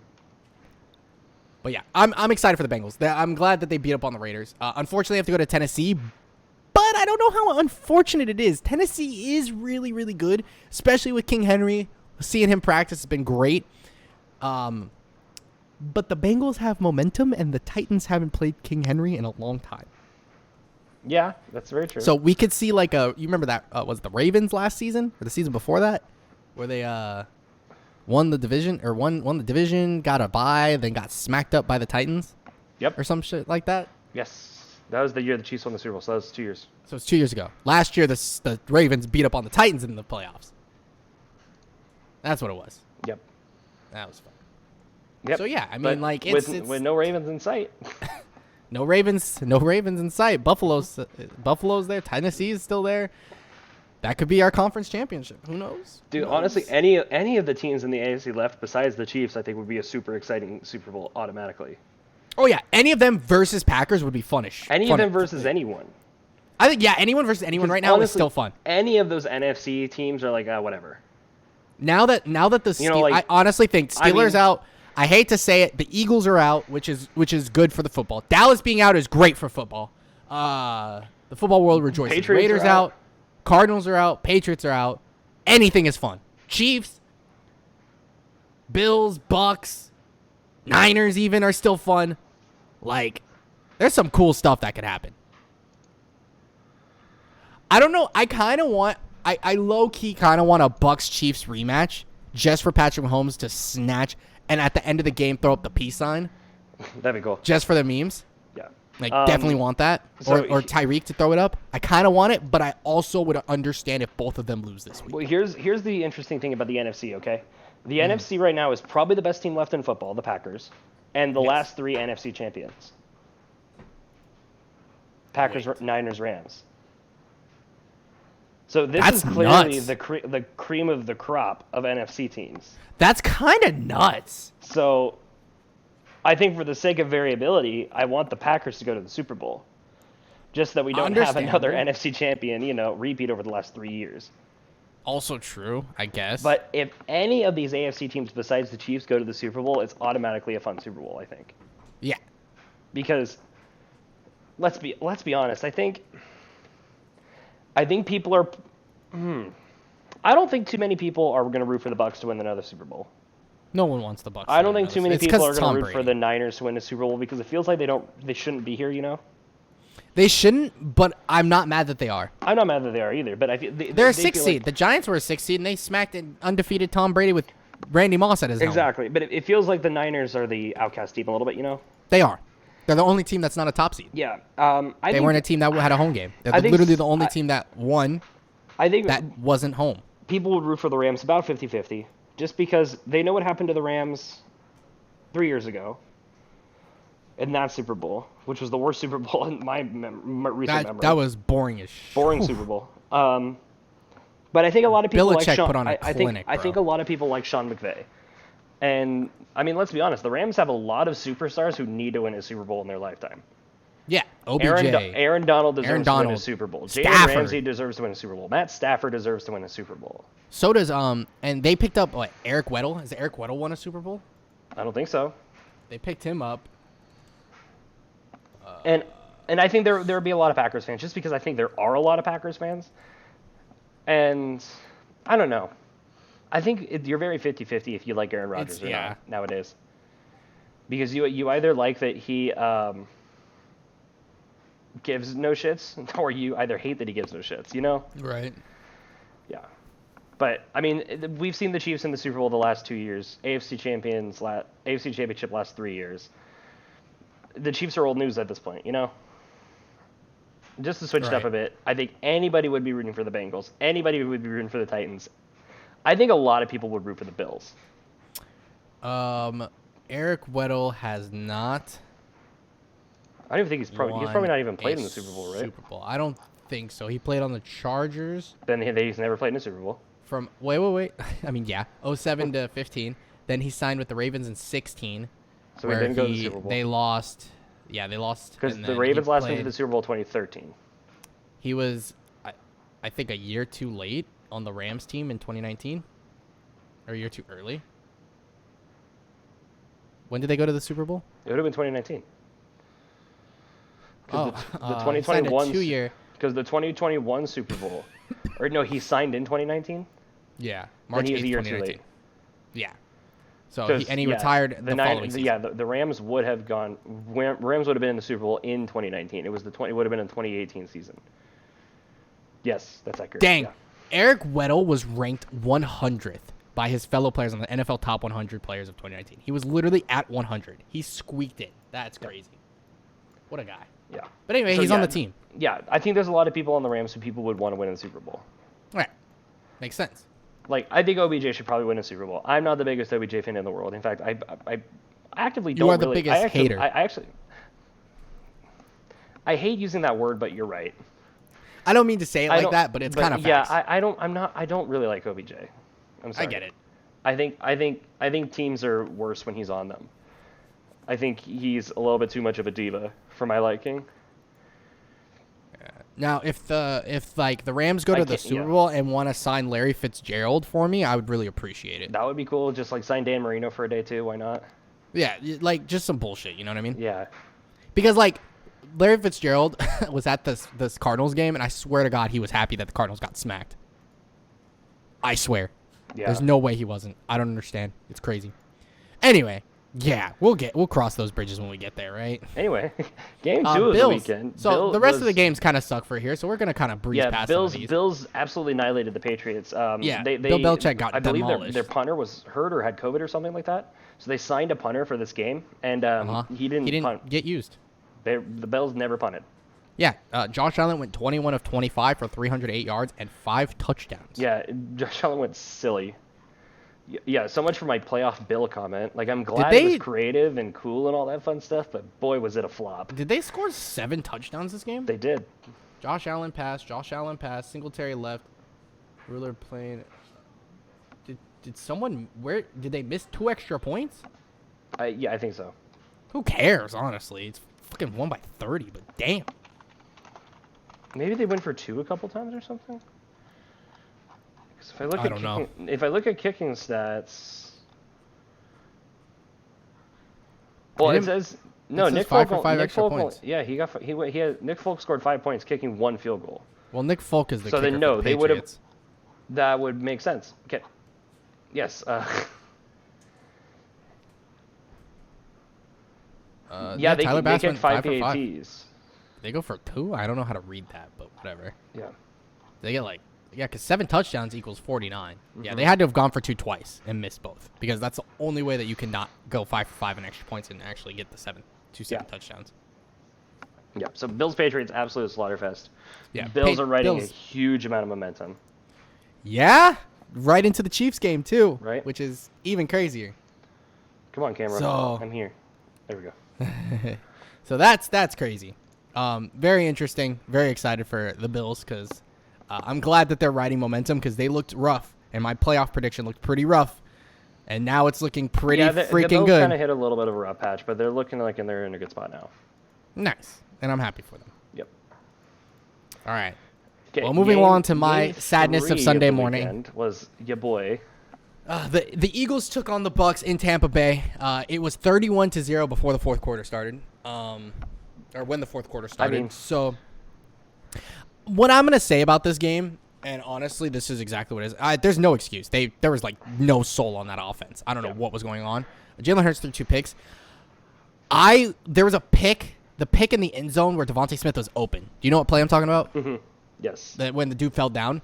But yeah, I'm excited for the Bengals. I'm glad that they beat up on the Raiders. Unfortunately, I have to go to Tennessee, but I don't know how unfortunate it is. Tennessee is really, really good, especially with King Henry. Seeing him practice has been great. But the Bengals have momentum, and the Titans haven't played King Henry in a long time. Yeah, that's very true. So we could see like you remember that was it the Ravens last season or the season before that, where they won the division or won the division, got a bye, then got smacked up by the Titans. Yep. Or some shit like that. Yes. That was the year the Chiefs won the Super Bowl, so that was 2 years. So it's 2 years ago. Last year, the Ravens beat up on the Titans in the playoffs. That's what it was. Yep. That was fun. Yep. So yeah, I mean, But like with no Ravens in sight. no Ravens in sight. Buffalo's there. Tennessee's still there. That could be our conference championship. Who knows? Dude, Who knows? honestly, any of the teams in the AFC left besides the Chiefs, I think would be a super exciting Super Bowl automatically. Oh yeah, any of them versus Packers would be funnish. Any of them versus anyone. I think yeah, anyone versus anyone right now is still fun. Any of those NFC teams are like, whatever. Now that the Steelers, like, I honestly think Steelers out. I hate to say it, the Eagles are out, which is good for the football. Dallas being out is great for football. The football world rejoices. Patriots Raiders are out. Cardinals are out, Patriots are out. Anything is fun. Chiefs, Bills, Bucks, Niners even are still fun. Like, there's some cool stuff that could happen. I don't know. I low-key kind of want a Bucks-Chiefs rematch just for Patrick Mahomes to snatch and at the end of the game throw up the peace sign. That'd be cool. Just for the memes. Yeah. Like, definitely want that. Or Tyreek to throw it up. I kind of want it, but I also would understand if both of them lose this week. Well, here's the interesting thing about the NFC, okay? The NFC right now is probably the best team left in football, the Packers, and the last three NFC champions. Packers, Niners, Rams. So this is clearly nuts. the cream of the crop of NFC teams. That's kind of nuts. So I think for the sake of variability, I want the Packers to go to the Super Bowl. Just that we don't have another NFC champion, repeat over the last 3 years. Also true, I guess. But if any of these AFC teams besides the Chiefs go to the Super Bowl, it's automatically a fun Super Bowl, I think. Yeah. Because let's be honest, I think people are I don't think too many people are going to root for the Bucs to win another Super Bowl. No one wants the Bucs. I don't think too many people are going to root for the Niners to win a Super Bowl because it feels like they shouldn't be here, They shouldn't, but I'm not mad that they are. I'm not mad that they are either, but I feel they're a 6 seed. The Giants were a 6 seed, and they smacked an undefeated Tom Brady with Randy Moss at his helmet. Exactly, but it feels like the Niners are the outcast team a little bit, They are. They're the only team that's not a top seed. Yeah. They weren't a team that had a home game. They're literally the only team that won. I think that wasn't home. People would root for the Rams about 50-50, just because they know what happened to the Rams 3 years ago in that Super Bowl, which was the worst Super Bowl in my recent memory. That was boring as shit. Boring Super Bowl. But I think a lot of people like Sean. Put on a clinic, I think a lot of people like Sean McVay. And, I mean, let's be honest. The Rams have a lot of superstars who need to win a Super Bowl in their lifetime. Yeah, OBJ. Aaron Donald deserves to win a Super Bowl. Jalen Ramsey deserves to win a Super Bowl. Matt Stafford deserves to win a Super Bowl. So does and they picked up Eric Weddle. Has Eric Weddle won a Super Bowl? I don't think so. They picked him up. And I think there would be a lot of Packers fans just because I think there are a lot of Packers fans. And I don't know. I think you're very 50-50 if you like Aaron Rodgers or not nowadays. Because you either like that he gives no shits, or you either hate that he gives no shits. You know? Right. Yeah. But I mean, we've seen the Chiefs in the Super Bowl the last 2 years. AFC Championship last 3 years. The Chiefs are old news at this point, you know? Just to switch it up a bit, I think anybody would be rooting for the Bengals. Anybody would be rooting for the Titans. I think a lot of people would root for the Bills. Eric Weddle has not. I don't even think he's probably not even played in the Super Bowl, right? Super Bowl. I don't think so. He played on the Chargers. Then he's never played in a Super Bowl. From wait. I mean, yeah, 07 to 15. Then he signed with the Ravens in 16. So he didn't go to the Super Bowl. They lost. Yeah, they lost. Because the Ravens last went to the Super Bowl 2013. He was, I think, a year too late on the Rams team in 2019, or a year too early. When did they go to the Super Bowl? It would have been 2019. Oh, the 2021 2-year. Because the 2021 Super Bowl, or no, he signed in 2019. Yeah, March 8th, 2019. Yeah. So he retired the following season. Yeah, the Rams would have gone. Rams would have been in the Super Bowl in 2019. It was it would have been in the 2018 season. Yes, that's accurate. Dang, yeah. Eric Weddle was ranked 100th by his fellow players on the NFL Top 100 Players of 2019. He was literally at 100. He squeaked it. That's crazy. What a guy. Yeah. But anyway, he's on the team. Yeah, I think there's a lot of people on the Rams who people would want to win in the Super Bowl. Right. Makes sense. Like, I think OBJ should probably win a Super Bowl. I'm not the biggest OBJ fan in the world. In fact, I actively don't really... You are the biggest hater. I hate using that word, but you're right. I don't mean to say it like that, but it's kind of facts. Yeah, I don't really like OBJ. I'm sorry. I get it. I think teams are worse when he's on them. I think he's a little bit too much of a diva for my liking. Now, if the Rams go to the Super Bowl and want to sign Larry Fitzgerald for me, I would really appreciate it. That would be cool. Just like sign Dan Marino for a day too. Why not? Yeah, like just some bullshit. You know what I mean? Yeah. Because like Larry Fitzgerald was at this Cardinals game, and I swear to God he was happy that the Cardinals got smacked. I swear. Yeah. There's no way he wasn't. I don't understand. It's crazy. Anyway. Yeah, we'll cross those bridges when we get there, right? Anyway, game 2 of the weekend. So the rest of the games kind of suck for here, so we're gonna kind of breeze past some of these. Bills absolutely annihilated the Patriots. Bill Belichick got demolished. I believe their punter was hurt or had COVID or something like that. So they signed a punter for this game, and he didn't get used. The Bills never punted. Yeah, Josh Allen went 21 of 25 for 308 yards and 5 touchdowns. Yeah, Josh Allen went silly. Yeah, so much for my playoff Bill comment. Like, I'm glad it was creative and cool and all that fun stuff, but boy, was it a flop. Did they score 7 touchdowns this game? They did. Josh Allen passed, Singletary left, Ruler playing. Did someone, did they miss 2 extra points? Yeah, I think so. Who cares, honestly? It's fucking won by 30, but damn. Maybe they went for 2 a couple times or something? If I look at kicking stats, well, it says no. Nick Folk for 5 extra points. Yeah, Nick Folk scored 5 points, kicking 1 field goal. Well, Nick Folk is the so kicker then no, for the they would have. Patriots. That would make sense. Okay. Yes. Yeah, they get 5 PATs. They go for 2. I don't know how to read that, but whatever. Yeah. They get because 7 touchdowns equals 49. Mm-hmm. Yeah, they had to have gone for 2 twice and missed both because that's the only way that you can not go 5 for 5 in extra points and actually get the 7 touchdowns. Yeah, so Bills Patriots absolute slaughterfest. Yeah, Bills are riding a huge amount of momentum. Yeah, right into the Chiefs game too, right? Which is even crazier. Come on, camera. I'm here. There we go. So that's crazy. Very interesting. Very excited for the Bills because. I'm glad that they're riding momentum because they looked rough, and my playoff prediction looked pretty rough, and now it's looking pretty freaking the Bills good. Kind of hit a little bit of a rough patch, but they're looking like they're in a good spot now. Nice, and I'm happy for them. Yep. All right. Well, moving on to my sadness of Sunday morning was your boy. The Eagles took on the Bucs in Tampa Bay. It was 31-0 before the fourth quarter started, or when the fourth quarter started. So. What I'm going to say about this game, and honestly, this is exactly what it is. There's no excuse. There was, no soul on that offense. I don't know what was going on. Jalen Hurts threw 2 picks. There was a pick the pick in the end zone where Devontae Smith was open. Do you know what play I'm talking about? Mm-hmm. Yes. When the dude fell down.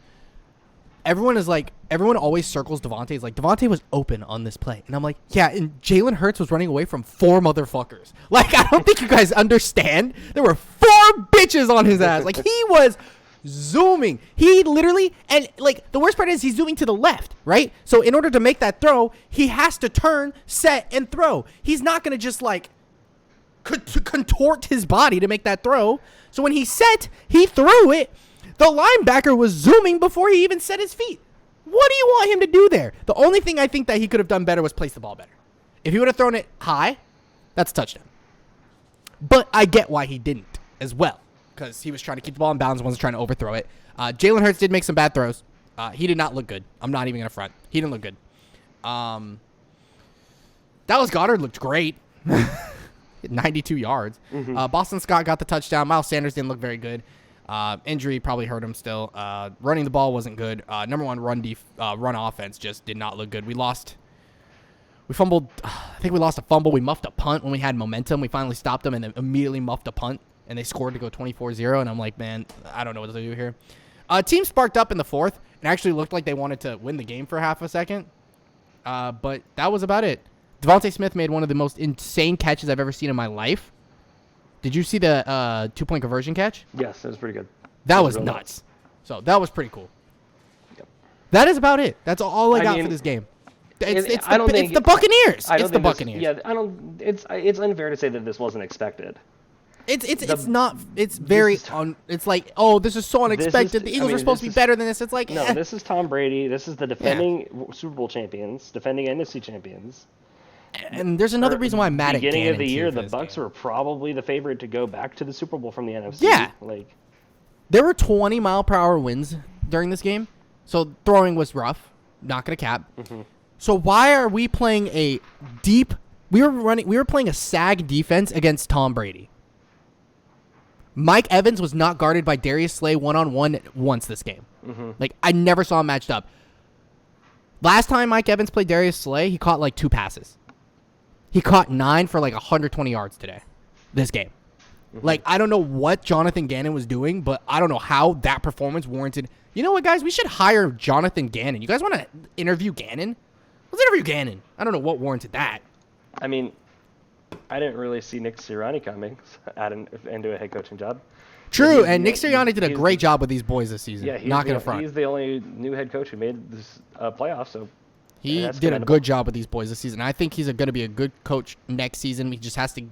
Everyone always circles Devontae. It's like, Devontae was open on this play. And I'm like, yeah, and Jalen Hurts was running away from 4 motherfuckers. Like, I don't think you guys understand. There were 4 bitches on his ass. Like, he was zooming. He literally, and like, the worst part is he's zooming to the left, right? So in order to make that throw, he has to turn, set, and throw. He's not going to just like contort his body to make that throw. So when he set, he threw it. The linebacker was zooming before he even set his feet. What do you want him to do there? The only thing I think that he could have done better was place the ball better. If he would have thrown it high, that's a touchdown. But I get why he didn't as well, because he was trying to keep the ball in bounds and wasn't trying to overthrow it. Jalen Hurts did make some bad throws. He did not look good. I'm not even going to front. He didn't look good. Dallas Goedert looked great. 92 yards. Mm-hmm. Boston Scott got the touchdown. Miles Sanders didn't look very good. Injury probably hurt him still. Running the ball wasn't good. Number one run offense just did not look good. We fumbled. I think we lost a fumble. We muffed a punt when we had momentum. We finally stopped them and then immediately muffed a punt. And they scored to go 24-0. And I'm like, man, I don't know what to do here. Team sparked up in the fourth and actually looked like they wanted to win the game for half a second. But that was about it. Devontae Smith made one of the most insane catches I've ever seen in my life. Did you see the 2-point conversion catch? Yes, it was pretty good. That was nuts. So that was pretty cool. Yep. That is about it. That's all I got for this game. It's the Buccaneers. It's the Buccaneers. It's unfair to say that this wasn't expected. It's not. It's very. It's like, oh, this is so unexpected. The Eagles are supposed to be better than this. It's like, no. This is Tom Brady. This is the defending Super Bowl champions, defending NFC champions. And there's another reason why I'm mad at Gannon. Beginning of the year, the Bucs were probably the favorite to go back to the Super Bowl from the NFC. Yeah. There were 20-mile-per-hour winds during this game, so throwing was rough. Not gonna cap. Mm-hmm. So why are we playing a deep? We were playing a sag defense against Tom Brady. Mike Evans was not guarded by Darius Slay one-on-one once this game. Mm-hmm. Like, I never saw him matched up. Last time Mike Evans played Darius Slay, he caught like 2 passes. He caught 9 for like 120 yards today, this game. Mm-hmm. Like, I don't know what Jonathan Gannon was doing, but I don't know how that performance warranted. You know what, guys? We should hire Jonathan Gannon. You guys want to interview Gannon? Let's interview Gannon. I don't know what warranted that. I mean, I didn't really see Nick Sirianni coming into a head coaching job. True, and Nick Sirianni did a great job with these boys this season. Yeah, not going to front. He's the only new head coach who made this playoff, so he did a good job with these boys this season. I think he's going to be a good coach next season. He just has to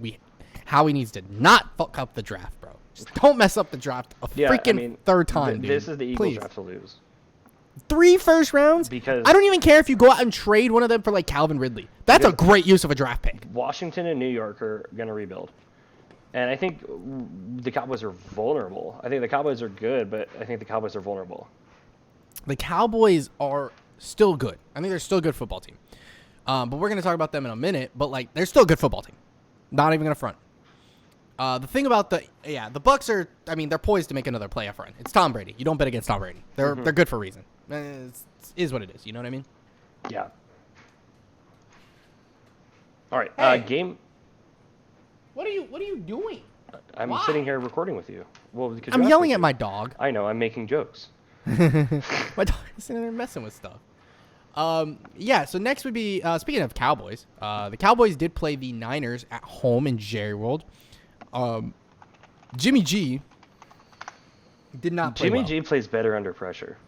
how he needs to not fuck up the draft, bro. Just don't mess up the draft third time, dude. This is the Eagles draft to lose. 3 first rounds? Because I don't even care if you go out and trade one of them for like Calvin Ridley. That's a great use of a draft pick. Washington and New York are going to rebuild. And I think the Cowboys are vulnerable. I think the Cowboys are good, but I think the Cowboys are vulnerable. The Cowboys are still good. I think they're still a good football team. But we're going to talk about them in a minute. But, like, they're still a good football team. Not even going to front. The thing about the Bucs are, I mean, they're poised to make another playoff run. It's Tom Brady. You don't bet against Tom Brady. They're good for a reason. It is what it is. You know what I mean? Yeah. All right. Game. What are you doing? I'm sitting here recording with you. Well, because I'm yelling at my dog. I know. I'm making jokes. My dog is sitting there messing with stuff. So next would be, speaking of Cowboys, the Cowboys did play the Niners at home in Jerry World. Jimmy G did not play well. Jimmy G plays better under pressure.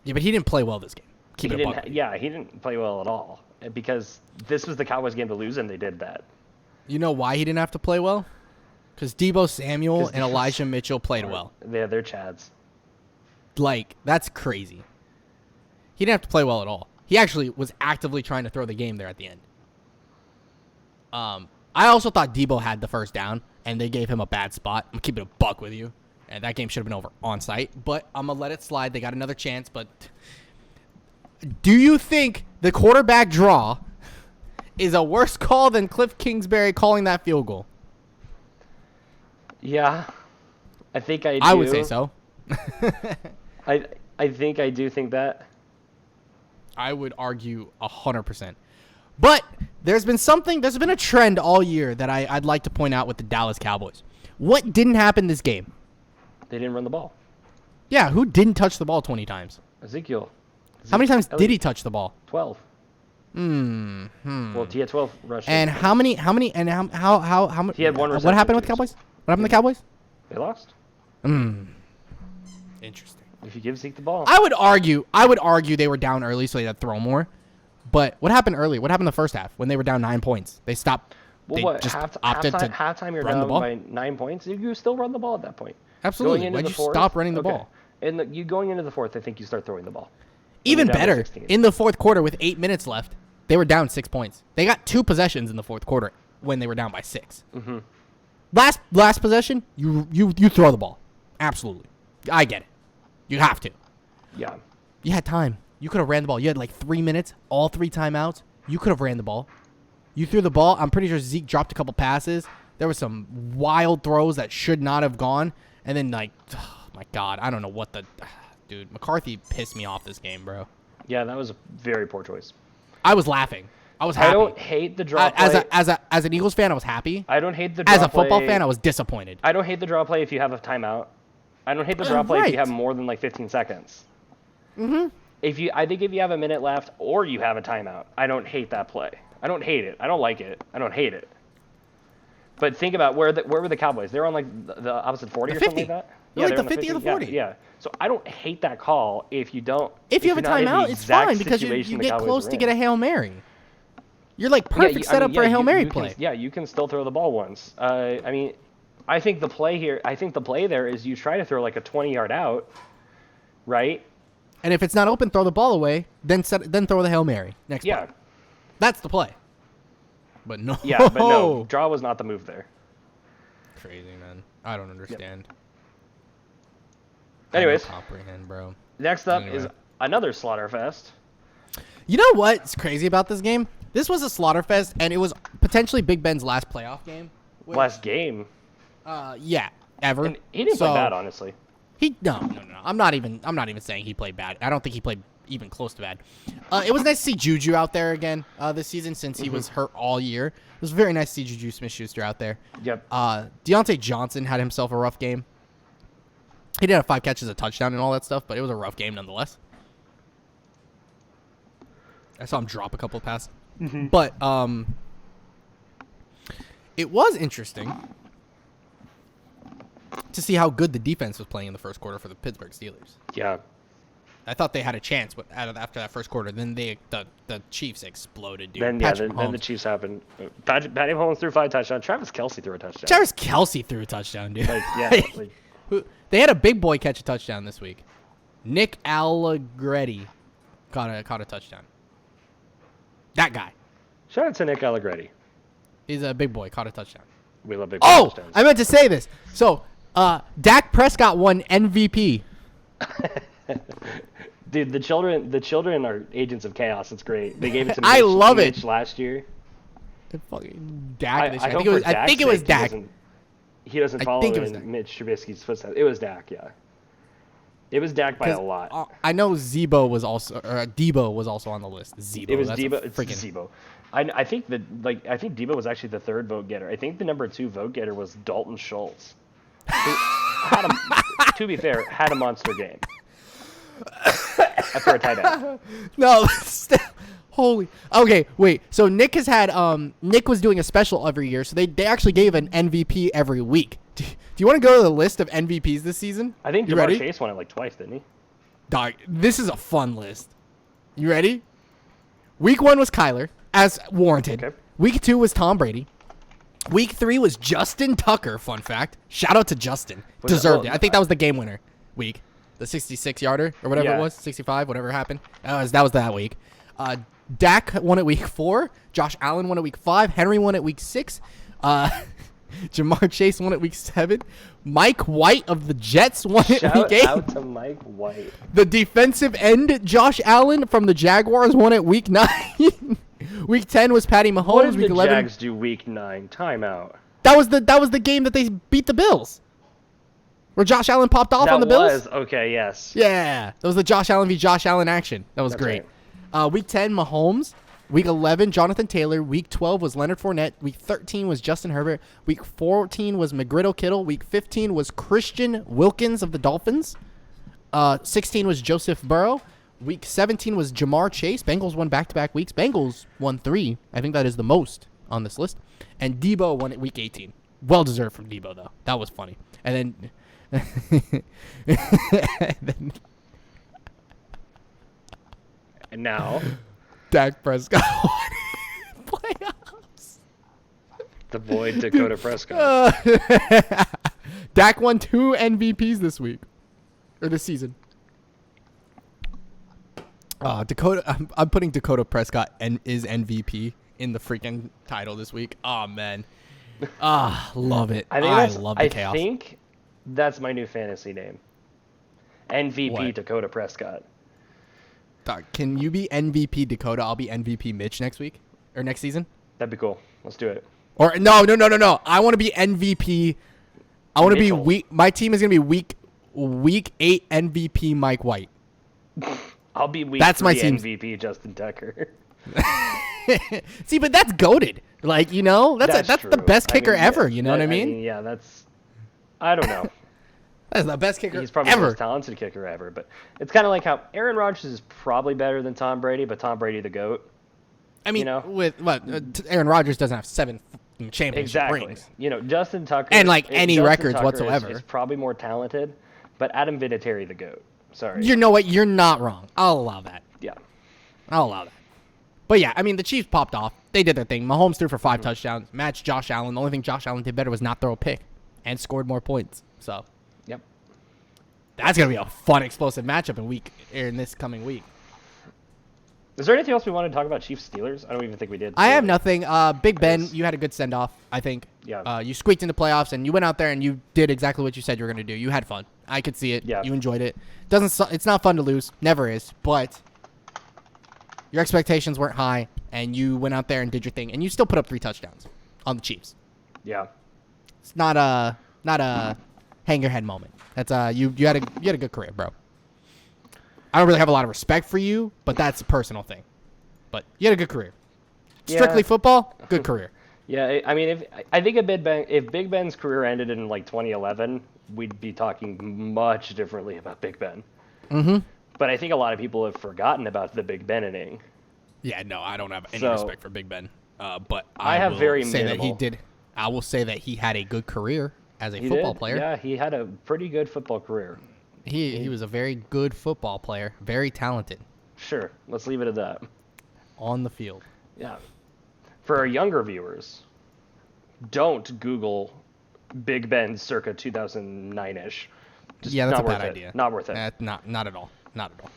Yeah, but he didn't play well this game. He didn't play well at all because this was the Cowboys game to lose, and they did that. You know why he didn't have to play well? Because Deebo Samuel and Elijah Mitchell played well. Yeah, they're Chads. Like, that's crazy. He didn't have to play well at all. He actually was actively trying to throw the game there at the end. I also thought Deebo had the first down, and they gave him a bad spot. I'm keeping a buck with you. And that game should have been over on site. But I'm going to let it slide. They got another chance. But do you think the quarterback draw is a worse call than Cliff Kingsbury calling that field goal? Yeah, I think I do. I would say so. I think I do think that. I would argue 100%. But there's been a trend all year that I'd like to point out with the Dallas Cowboys. What didn't happen this game? They didn't run the ball. Yeah, who didn't touch the ball 20 times? Ezekiel. How many times did he touch the ball? 12. Well, he had 12 rushes. And how many, how many, He had one reception. What happened with the Cowboys? What happened to the Cowboys? They lost. Interesting. If you give Zeke the ball. I would argue they were down early, so they had to throw more. But what happened early? What happened in the first half when they were down 9 points? They stopped. Well, they what? just opted to halftime you're run the down ball? by 9 points. You still run the ball at that point. Absolutely. Going Why'd into you the fourth, stop running the ball? And you going into the fourth, I think you start throwing the ball. Even When you're down by better, 16. in the fourth quarter with 8 minutes left, they were down 6 points. They got 2 possessions in the fourth quarter when they were down by 6. Mm-hmm. Last possession, you throw the ball. Absolutely. I get it. You have to. Yeah. You had time. You could have ran the ball. You had like 3 minutes, all 3 timeouts. You could have ran the ball. You threw the ball. I'm pretty sure Zeke dropped a couple passes. There were some wild throws that should not have gone. And then, like, oh my God, I don't know what the... Dude, McCarthy pissed me off this game, bro. Yeah, that was a very poor choice. I was laughing. I was happy. I don't hate the draw play. As an Eagles fan, I was happy. I don't hate the draw As a football play. fan, I was disappointed. I don't hate the draw play if you have a timeout. I don't hate the draw play if you have more than like 15 seconds. I think if you have a minute left or you have a timeout, I don't hate that play. I don't hate it. I don't like it. I don't hate it. But think about where were the Cowboys? They were on like the opposite 40 or something like that. They're like they're the on 50 or the 40. Yeah. So I don't hate that call if you don't. If you have a you're not in the timeout, it's exact fine because you situation the get Cowboys close were to in. get a Hail Mary. You're like perfect setup for a Hail Mary play. You can still throw the ball once. I mean, I think the play there is you try to throw like a 20-yard out, right? And if it's not open, throw the ball away. Then throw the Hail Mary next play. That's the play. But no. Yeah, but no, draw was not the move there. Crazy, man. I don't understand. Anyways, I don't comprehend, bro. Next up is another Slaughterfest. You know what's crazy about this game? This was a Slaughterfest, and it was potentially Big Ben's last playoff game. Last game. Yeah, ever. And he didn't play bad, honestly. No. I'm not even saying he played bad. I don't think he played even close to bad. It was nice to see Juju out there again this season since he was hurt all year. It was very nice to see Juju Smith-Schuster out there. Yep. Deontay Johnson had himself a rough game. He did have 5 catches, a touchdown, and all that stuff, but it was a rough game nonetheless. I saw him drop a couple of passes. But it was interesting to see how good the defense was playing in the first quarter for the Pittsburgh Steelers. Yeah. I thought they had a chance after that first quarter. Then the Chiefs exploded, dude. Then the Chiefs happened. Patty Mahomes threw 5 touchdowns. Travis Kelce threw a touchdown. Travis Kelce threw a touchdown, dude. They had a big boy catch a touchdown this week. Nick Allegretti caught a touchdown. That guy. Shout out to Nick Allegretti. He's a big boy, caught a touchdown. We love big boy touchdowns. I meant to say this. So, Dak Prescott won MVP. Dude, the children are agents of chaos. It's great. They gave it to I love Mitch it. last year. Fucking Dak. I think it was Dak. He doesn't follow in Mitch Trubisky's footsteps. It was Dak, yeah. It was Dak by a lot. I know Debo was also on the list. Zebo. It was That's Debo. It's freaking Zebo. I think Debo was actually the 3rd vote getter. I think the number 2 vote getter was Dalton Schultz. Who to be fair, had a monster game. For a tight end. No, holy. Okay, wait. So Nick has had Nick was doing a special every year, so they actually gave an MVP every week. Do you want to go to the list of MVPs this season? I think Jamar Chase won it like twice, didn't he? Dog, this is a fun list. You ready? Week 1 was Kyler, as warranted. Okay. Week 2 was Tom Brady. Week 3 was Justin Tucker, fun fact. Shout out to Justin. Deserved it. I think that was the game winner week. The 66-yarder or whatever it was. 65, whatever happened. That was that week. Dak won at week 4. Josh Allen won at week 5. Henry won at week 6. Jamar Chase won at week 7. Mike White of the Jets won at week 8. Shout out to Mike White. The defensive end, Josh Allen from the Jaguars, won at week 9. Week 10 was Patty Mahomes. What did week the 11. Jags do week 9? Timeout. That was the game that they beat the Bills. Where Josh Allen popped off on the Bills. Okay, yes. Yeah. That was the Josh Allen v. Josh Allen action. That was great. Right. Week 10, Mahomes. Week 11, Jonathan Taylor. Week 12 was Leonard Fournette. Week 13 was Justin Herbert. Week 14 was McGriddle Kittle. Week 15 was Christian Wilkins of the Dolphins. 16 was Joseph Burrow. Week 17 was Jamar Chase. Bengals won back-to-back weeks. Bengals won 3. I think that is the most on this list. And Debo won at week 18. Well-deserved from Debo, though. That was funny. And then... And now, Dak Prescott won playoffs. the boy Dakota Prescott. Dak won 2 MVPs this week. Or this season. Dakota, I'm putting Dakota Prescott is MVP in the freaking title this week. Oh, man. Love it. I love the chaos. I think that's my new fantasy name. MVP What? Dakota Prescott. Can you be MVP Dakota? I'll be MVP Mitch next week or next season. That'd be cool. Let's do it. Or no. I want to be MVP. I want to be Mitchell. week. My team is gonna be week 8 MVP Mike White. I'll be week That's 3 my team's- MVP Justin Tucker. See, but that's goated. Like, you know, that's the true. best kicker yeah, ever. You know what I mean? Yeah, that's. I don't know. That's the best kicker He's probably the ever. most talented kicker ever. But it's kind of like how Aaron Rodgers is probably better than Tom Brady, but Tom Brady the GOAT. I mean, you know? with what Aaron Rodgers doesn't have 7 championship Exactly. rings. You know, Justin Tucker. And, like, any Justin records Tucker whatsoever. is probably more talented, but Adam Vinatieri the GOAT. Sorry. You know what? You're not wrong. I'll allow that. Yeah. I'll allow that. But yeah, I mean, the Chiefs popped off. They did their thing. Mahomes threw for 5 touchdowns. Matched Josh Allen. The only thing Josh Allen did better was not throw a pick and scored more points. So Yep. that's gonna be a fun, explosive matchup in this coming week. Is there anything else we want to talk about Chiefs Steelers? I don't even think we did. I have nothing. Big Ben, Yes. you had a good send off. I think. Yeah. You squeaked into playoffs and you went out there and you did exactly what you said you were gonna do. You had fun. I could see it. Yeah. You enjoyed it. It's not fun to lose. Never is. But your expectations weren't high, and you went out there and did your thing, and you still put up 3 touchdowns on the Chiefs. Yeah. It's not a hang your head moment. That's you had a good career, bro. I don't really have a lot of respect for you, but that's a personal thing. But you had a good career. Strictly Yeah. football, good career. Yeah. I mean, if Big Ben's career ended in like 2011, we'd be talking much differently about Big Ben. Mm-hmm. But I think a lot of people have forgotten about the Big Ben inning. Yeah, no, I don't have any So- respect for Big Ben. But I have will very say that he minimal. did. I will say that he had a good career as a He football did. player. Yeah, he had a pretty good football career. He was a very good football player, very talented Sure. Let's leave it at that. on the field. Yeah. For our younger viewers, don't Google Big Ben circa 2009-ish. Just Yeah, that's not a bad worth it. idea. Not worth it. Not at all. Not at all.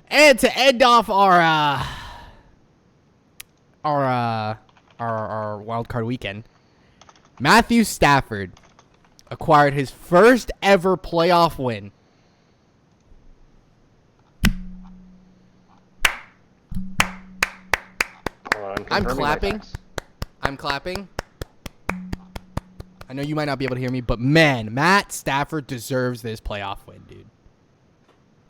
And to end off our wild card weekend, Matthew Stafford acquired his first ever playoff win. Hold on, I'm confirming my clapping. facts. I'm clapping. I know you might not be able to hear me, but man, Matt Stafford deserves this playoff win, dude.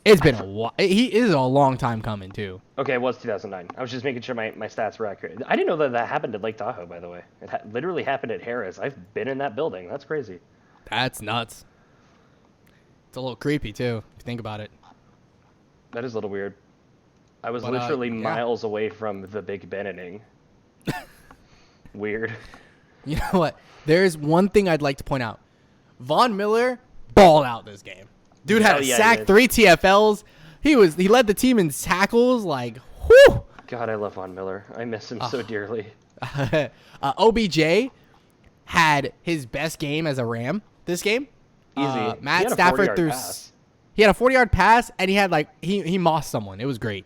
It's been a while. He is a long time coming, too. Okay, it was 2009. I was just making sure my stats were accurate. I didn't know that happened at Lake Tahoe, by the way. It literally happened at Harris. I've been in that building. That's crazy. That's nuts. It's a little creepy, too, if you think about it. That is a little weird. I was But, literally yeah. miles away from the Big Ben inning. Weird. You know what? There's one thing I'd like to point out. Von Miller balled out this game. Dude had Oh, a yeah, he sack, did. 3 TFLs. He led the team in tackles. Like, whew. God, I love Von Miller. I miss him so dearly. OBJ had his best game as a Ram this game. Easy. He Matt had a Stafford 40-yard threw. pass. He had a 40-yard pass, and he had he mossed someone. It was great.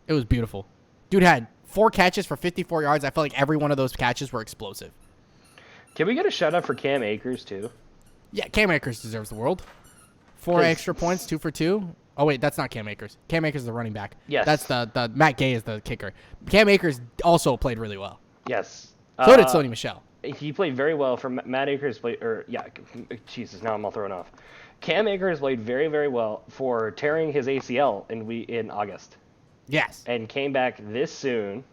It was beautiful. Dude had 4 catches for 54 yards. I felt like every one of those catches were explosive. Can we get a shout out for Cam Akers too? Yeah, Cam Akers deserves the world. 4 'Cause- extra points, 2 for 2. Oh wait, that's not Cam Akers. Cam Akers is the running back. Yes. That's the Matt Gay is the kicker. Cam Akers also played really well. Yes. So did Sony Michel. He played very well. For Matt Akers Jesus, now I'm all thrown off. Cam Akers played very, very well for tearing his ACL in August. Yes. and came back this soon.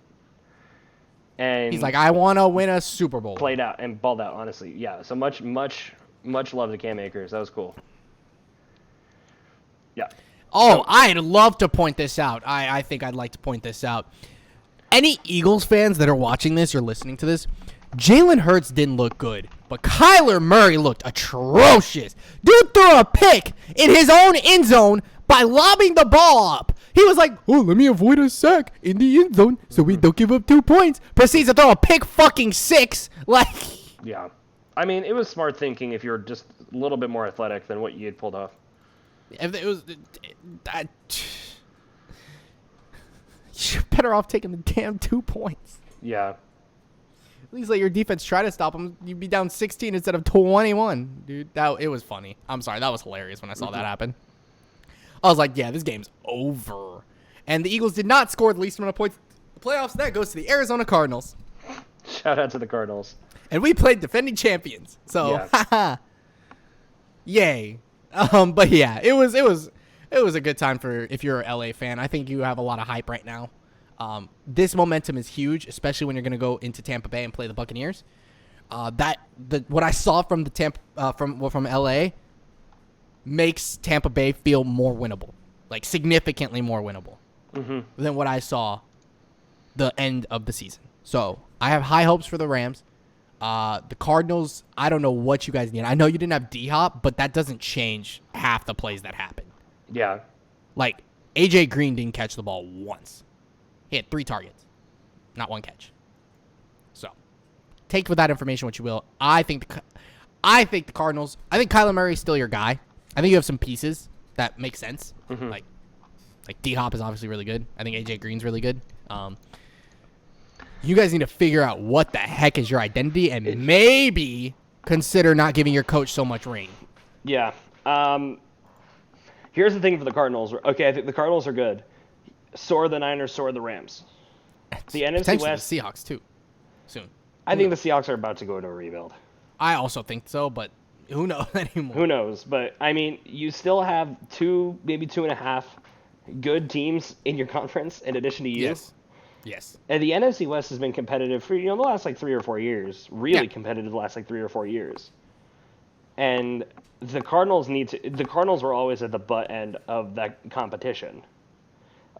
And He's like, I want to win a Super Bowl. played out and balled out, honestly. Yeah, so much love to Cam Akers. That was cool. Yeah. Oh, I'd love to point this out. I think I'd like to point this out. Any Eagles fans that are watching this or listening to this, Jalen Hurts didn't look good, but Kyler Murray looked atrocious. Dude threw a pick in his own end zone by lobbing the ball up. He was like, oh, let me avoid a sack in the end zone so we don't give up 2 points. Proceeds to throw a pick fucking 6. Like, Yeah. I mean, it was smart thinking if you're just a little bit more athletic than what you had pulled off. if it was, you're better off taking the damn 2 points. Yeah. At least let your defense try to stop him. You'd be down 16 instead of 21, dude. It was funny. I'm sorry, that was hilarious when I saw that happen. I was like, yeah, this game's over. And the Eagles did not score the least amount of points in the playoffs. That goes to the Arizona Cardinals. Shout out to the Cardinals. And we played defending champions. So, Yeah. Yay. But yeah, it was a good time for if you're an LA fan. I think you have a lot of hype right now. This momentum is huge, especially when you're going to go into Tampa Bay and play the Buccaneers. What I saw from from LA makes Tampa Bay feel more winnable, like significantly more winnable than what I saw the end of the season. So I have high hopes for the Rams. The Cardinals, I don't know what you guys need. I know you didn't have D-Hop, but that doesn't change half the plays that happen. Yeah. Like, A.J. Green didn't catch the ball once. He had 3 targets, not 1 catch. So, take with that information what you will. I think the Cardinals, I think Kyler Murray's still your guy. I think you have some pieces that make sense. Like D-Hop is obviously really good. I think A.J. Green's really good. You guys need to figure out what the heck is your identity and maybe consider not giving your coach so much reign. Yeah. Here's the thing for the Cardinals. Okay, I think the Cardinals are good. So are the Niners, so are the Rams. The NFC West. The Seahawks, too, soon. I think the Seahawks are about to go into a rebuild. I also think so, but who knows anymore? Who knows? But, I mean, you still have 2, maybe 2.5 good teams in your conference in addition to you. Yes. And the NFC West has been competitive for, the last, 3 or 4 years. Really competitive the last, 3 or 4 years. And the Cardinals were always at the butt end of that competition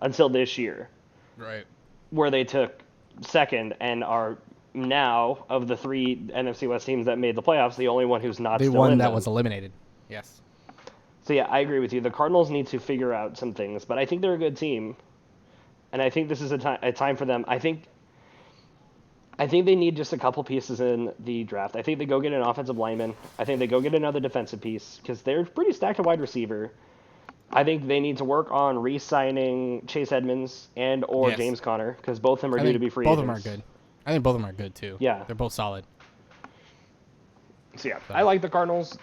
until this year. Right. Where they took second and are now, of the 3 NFC West teams that made the playoffs, the only one who's not the still one in that them. was eliminated. Yes. So, yeah, I agree with you. The Cardinals need to figure out some things, but I think they're a good team. And I think this is a time for them. I think they need just a couple pieces in the draft. I think they go get an offensive lineman. I think they go get another defensive piece because they're pretty stacked at wide receiver. I think they need to work on re-signing Chase Edmonds or James Conner because both of them are due to be free agents. Both of them are good. I think both of them are good, too. Yeah. They're both solid. So, yeah, I like the Cardinals.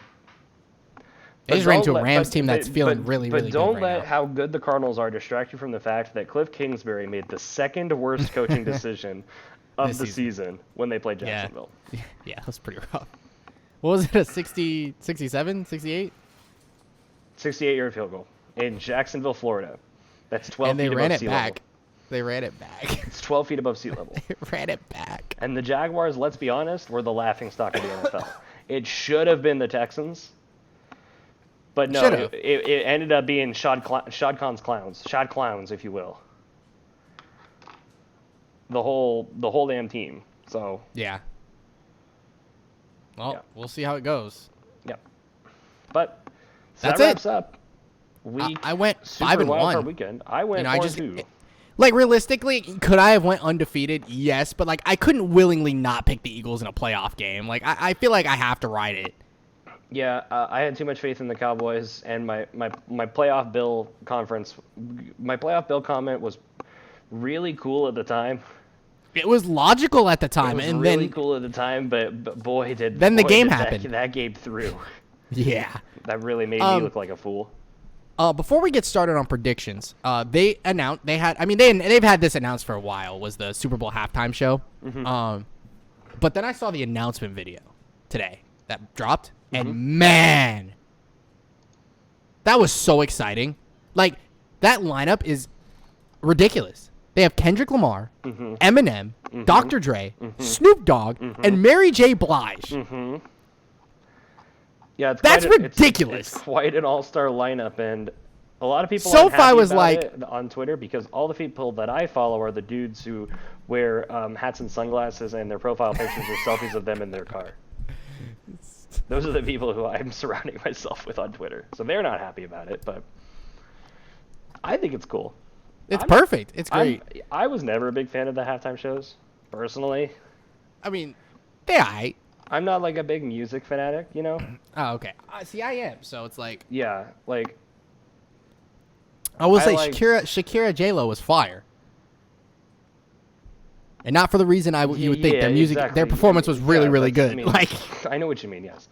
They just ran into a Rams team that's feeling really, really good right now. But don't let how good the Cardinals are distract you from the fact that Cliff Kingsbury made the second worst coaching decision of the season when they played Jacksonville. Yeah, that was pretty rough. What was it, a 60, 67, 68? 68-yard field goal in Jacksonville, Florida. That's 12 feet above sea level. They ran it back. It's 12 feet above sea level. They ran it back. And the Jaguars, let's be honest, were the laughingstock of the NFL. It should have been the Texans. But no, it ended up being Shad Khan's clowns. Shad clowns, if you will. The whole damn team. So yeah. Well, we'll see how it goes. Yep. But that wraps up. I went Super 5-1. Weekend. I went 4-2. Like, realistically, could I have went undefeated? Yes, but like I couldn't willingly not pick the Eagles in a playoff game. Like I feel like I have to ride it. Yeah, I had too much faith in the Cowboys, and my playoff bill conference. My playoff bill comment was really cool at the time. It was logical at the time, it was and really then cool at the time. But boy, did the game happened. That game through. Yeah, that really made me look like a fool. Before we get started on predictions, they've had this announced for a while. Was the Super Bowl halftime show? Mm-hmm. But then I saw the announcement video today that dropped. And man, that was so exciting. Like, that lineup is ridiculous. They have Kendrick Lamar, Eminem, Dr. Dre, Snoop Dogg, and Mary J. Blige. Yeah, That's ridiculous. It's quite an all-star lineup, and a lot of people SoFi aren't happy was about like- it on Twitter because all the people that I follow are the dudes who wear hats and sunglasses, and their profile pictures are selfies of them in their car. Those are the people who I'm surrounding myself with on Twitter. So they're not happy about it, but I think it's cool. It's perfect. It's great. I was never a big fan of the halftime shows, personally. I mean, they're aight. I'm not like a big music fanatic, you know? Oh, okay. See, I am. So it's like, Yeah, like, I will say like- Shakira J-Lo was fire. And not for the reason you would think. Yeah, Their music, exactly. their performance was really, Yeah, really that's- good. I mean, Like, I know what you mean, yes.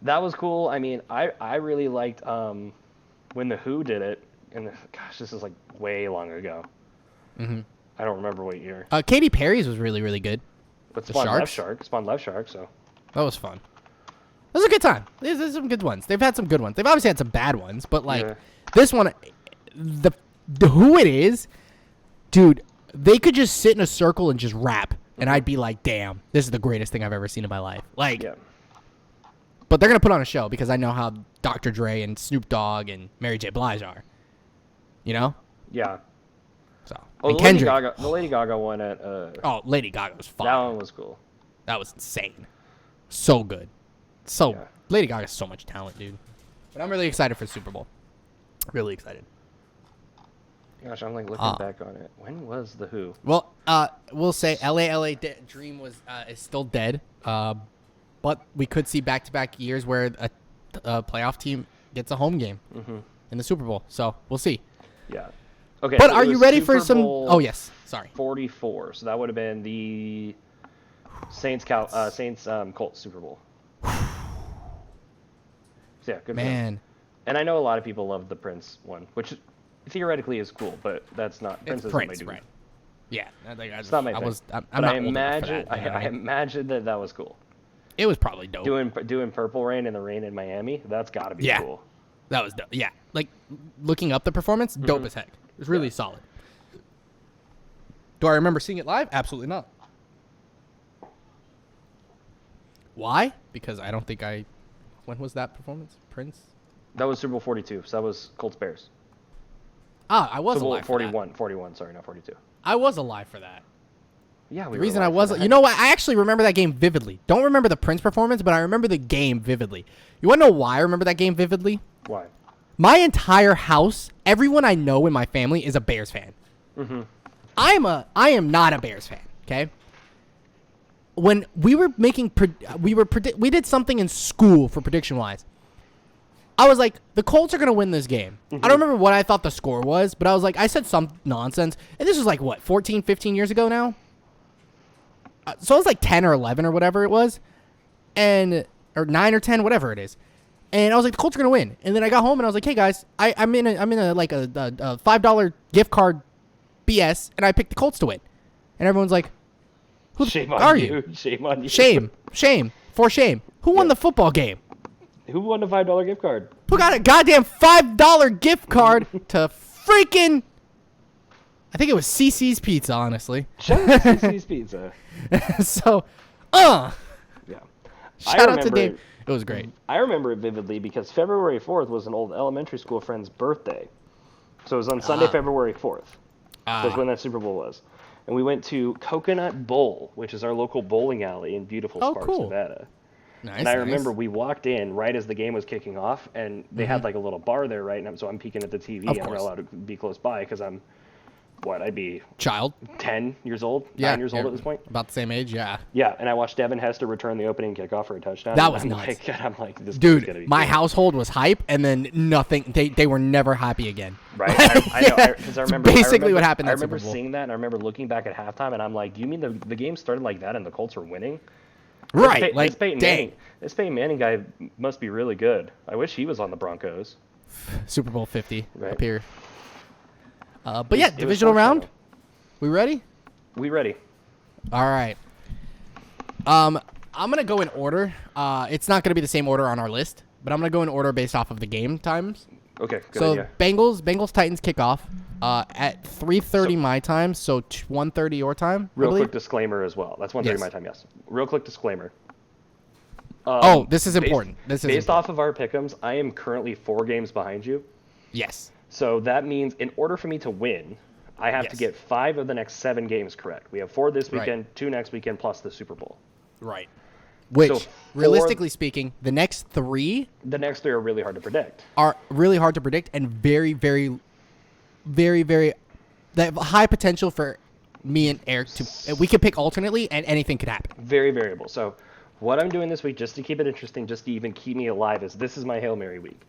That was cool. I mean, I really liked when the Who did it, and gosh, this is like way long ago. I don't remember what year. Katy Perry's was really, really good. But the Spawn Left Sharks? Shark, Spawn Left Shark, so. That was fun. It was a good time. There's some good ones. They've had some good ones. They've obviously had some bad ones, but like Yeah. this one, the who it is, dude. They could just sit in a circle and just rap, and I'd be like, "Damn, this is the greatest thing I've ever seen in my life." Like, Yeah. but they're gonna put on a show because I know how Dr. Dre and Snoop Dogg and Mary J. Blige are. You know? Yeah. So. Oh, and the Lady Kendrick. Gaga, the Lady Gaga one at Oh, Lady Gaga was fire. that one was cool. That was insane. So good. So Yeah. Lady Gaga has so much talent, dude. But I'm really excited for the Super Bowl. Really excited. Gosh, I'm like looking back on it. When was the Who? Well, we'll say LA Dream is still dead. But we could see back-to-back years where a playoff team gets a home game in the Super Bowl. So we'll see. Yeah. Okay. But so are it you was ready Super for some? Bowl Oh yes, sorry. 44. So that would have been the Saints Colts Super Bowl. So yeah, good for them. Man, And I know a lot of people love the Prince one, which theoretically is cool, but that's not Prince. it's Isn't my Prince, dude. right? Yeah, It's not my thing. I'm But not I old enough for imagine, that, you know what I mean? imagine that was cool. It was probably dope. Doing Purple Rain in the rain in Miami. That's got to be Yeah. cool. That was dope. Yeah, like looking up the performance, dope as heck. It was really solid. Do I remember seeing it live? Absolutely not. Why? Because I don't think I. When was that performance? Prince? That was Super Bowl 42. So that was Colts Bears. I was Super Bowl alive for that. 41. Sorry, not 42. I was alive for that. Yeah, we The were reason I alive for wasn't, that. you know what? I actually remember that game vividly. Don't remember the Prince performance, but I remember the game vividly. You want to know why I remember that game vividly? Why? My entire house, everyone I know in my family is a Bears fan. I am not a Bears fan. Okay. When we were making, we did something in school for prediction wise. I was like, the Colts are gonna win this game. I don't remember what I thought the score was, but I was like, I said some nonsense, and this was like what, 14, 15 years ago now. So it was like 10 or 11 or whatever it was, or 9 or 10, whatever it is. And I was like, the Colts are gonna win. And then I got home and I was like, hey guys, I'm in a like a $5 gift card BS, and I picked the Colts to win. And everyone's like, who Shame on are you. you? Shame on you. Shame, for shame. Who won the football game? Who won the $5 gift card? Who got a goddamn $5 gift card to freaking? I think it was CC's Pizza, honestly. Shout out to CC's Pizza. So, Yeah. shout out to Dave. It was great. I remember it vividly because February 4th was an old elementary school friend's birthday. So it was on Sunday, February 4th. Was when that Super Bowl was. And we went to Coconut Bowl, which is our local bowling alley in beautiful Oh, Sparks, cool. Nevada. Nice. And I remember we walked in right as the game was kicking off, and they had like a little bar there, right? And so I'm peeking at the TV, Of and we're course. allowed to be close by because I'm, I'd be Child. 10 years old, Yeah, 9 years old yeah, at this point. About the same age, yeah. Yeah, and I watched Devin Hester return the opening kickoff for a touchdown. That and was I'm nuts. Like, and I'm like, this is Dude, gonna be my cool. household was hype, and then nothing. They were never happy again. Right, I know, because I It's remember. basically what happened I at remember Super Bowl. seeing that, and I remember looking back at halftime, and I'm like, "Do you mean the game started like that, and the Colts were winning?" Right, like, Peyton dang. Manning, this Peyton Manning guy must be really good. I wish he was on the Broncos. Super Bowl 50 Right. up here. But yeah, It was divisional round. functional. We ready? We ready? All right. I'm gonna go in order. It's not gonna be the same order on our list, but I'm gonna go in order based off of the game times. Okay, good So idea. Bengals Titans kick off. at 3:30 my time, so 1:30 your time. Real quick disclaimer as well. That's 1:30 my time. Yes. Real quick disclaimer. This is important. Based off of our pick'ems, I am currently 4 games behind you. Yes. So that means in order for me to win, I have to get 5 of the next 7 games correct. We have 4 this weekend, 2 next weekend, plus the Super Bowl. Right. Which, realistically speaking, the next 3... The next 3 are really hard to predict. Are really hard to predict and very, very, very, very... They have high potential for me and Eric to... We could pick alternately, and anything could happen. Very variable. So what I'm doing this week, just to keep it interesting, just to even keep me alive, is this is my Hail Mary week.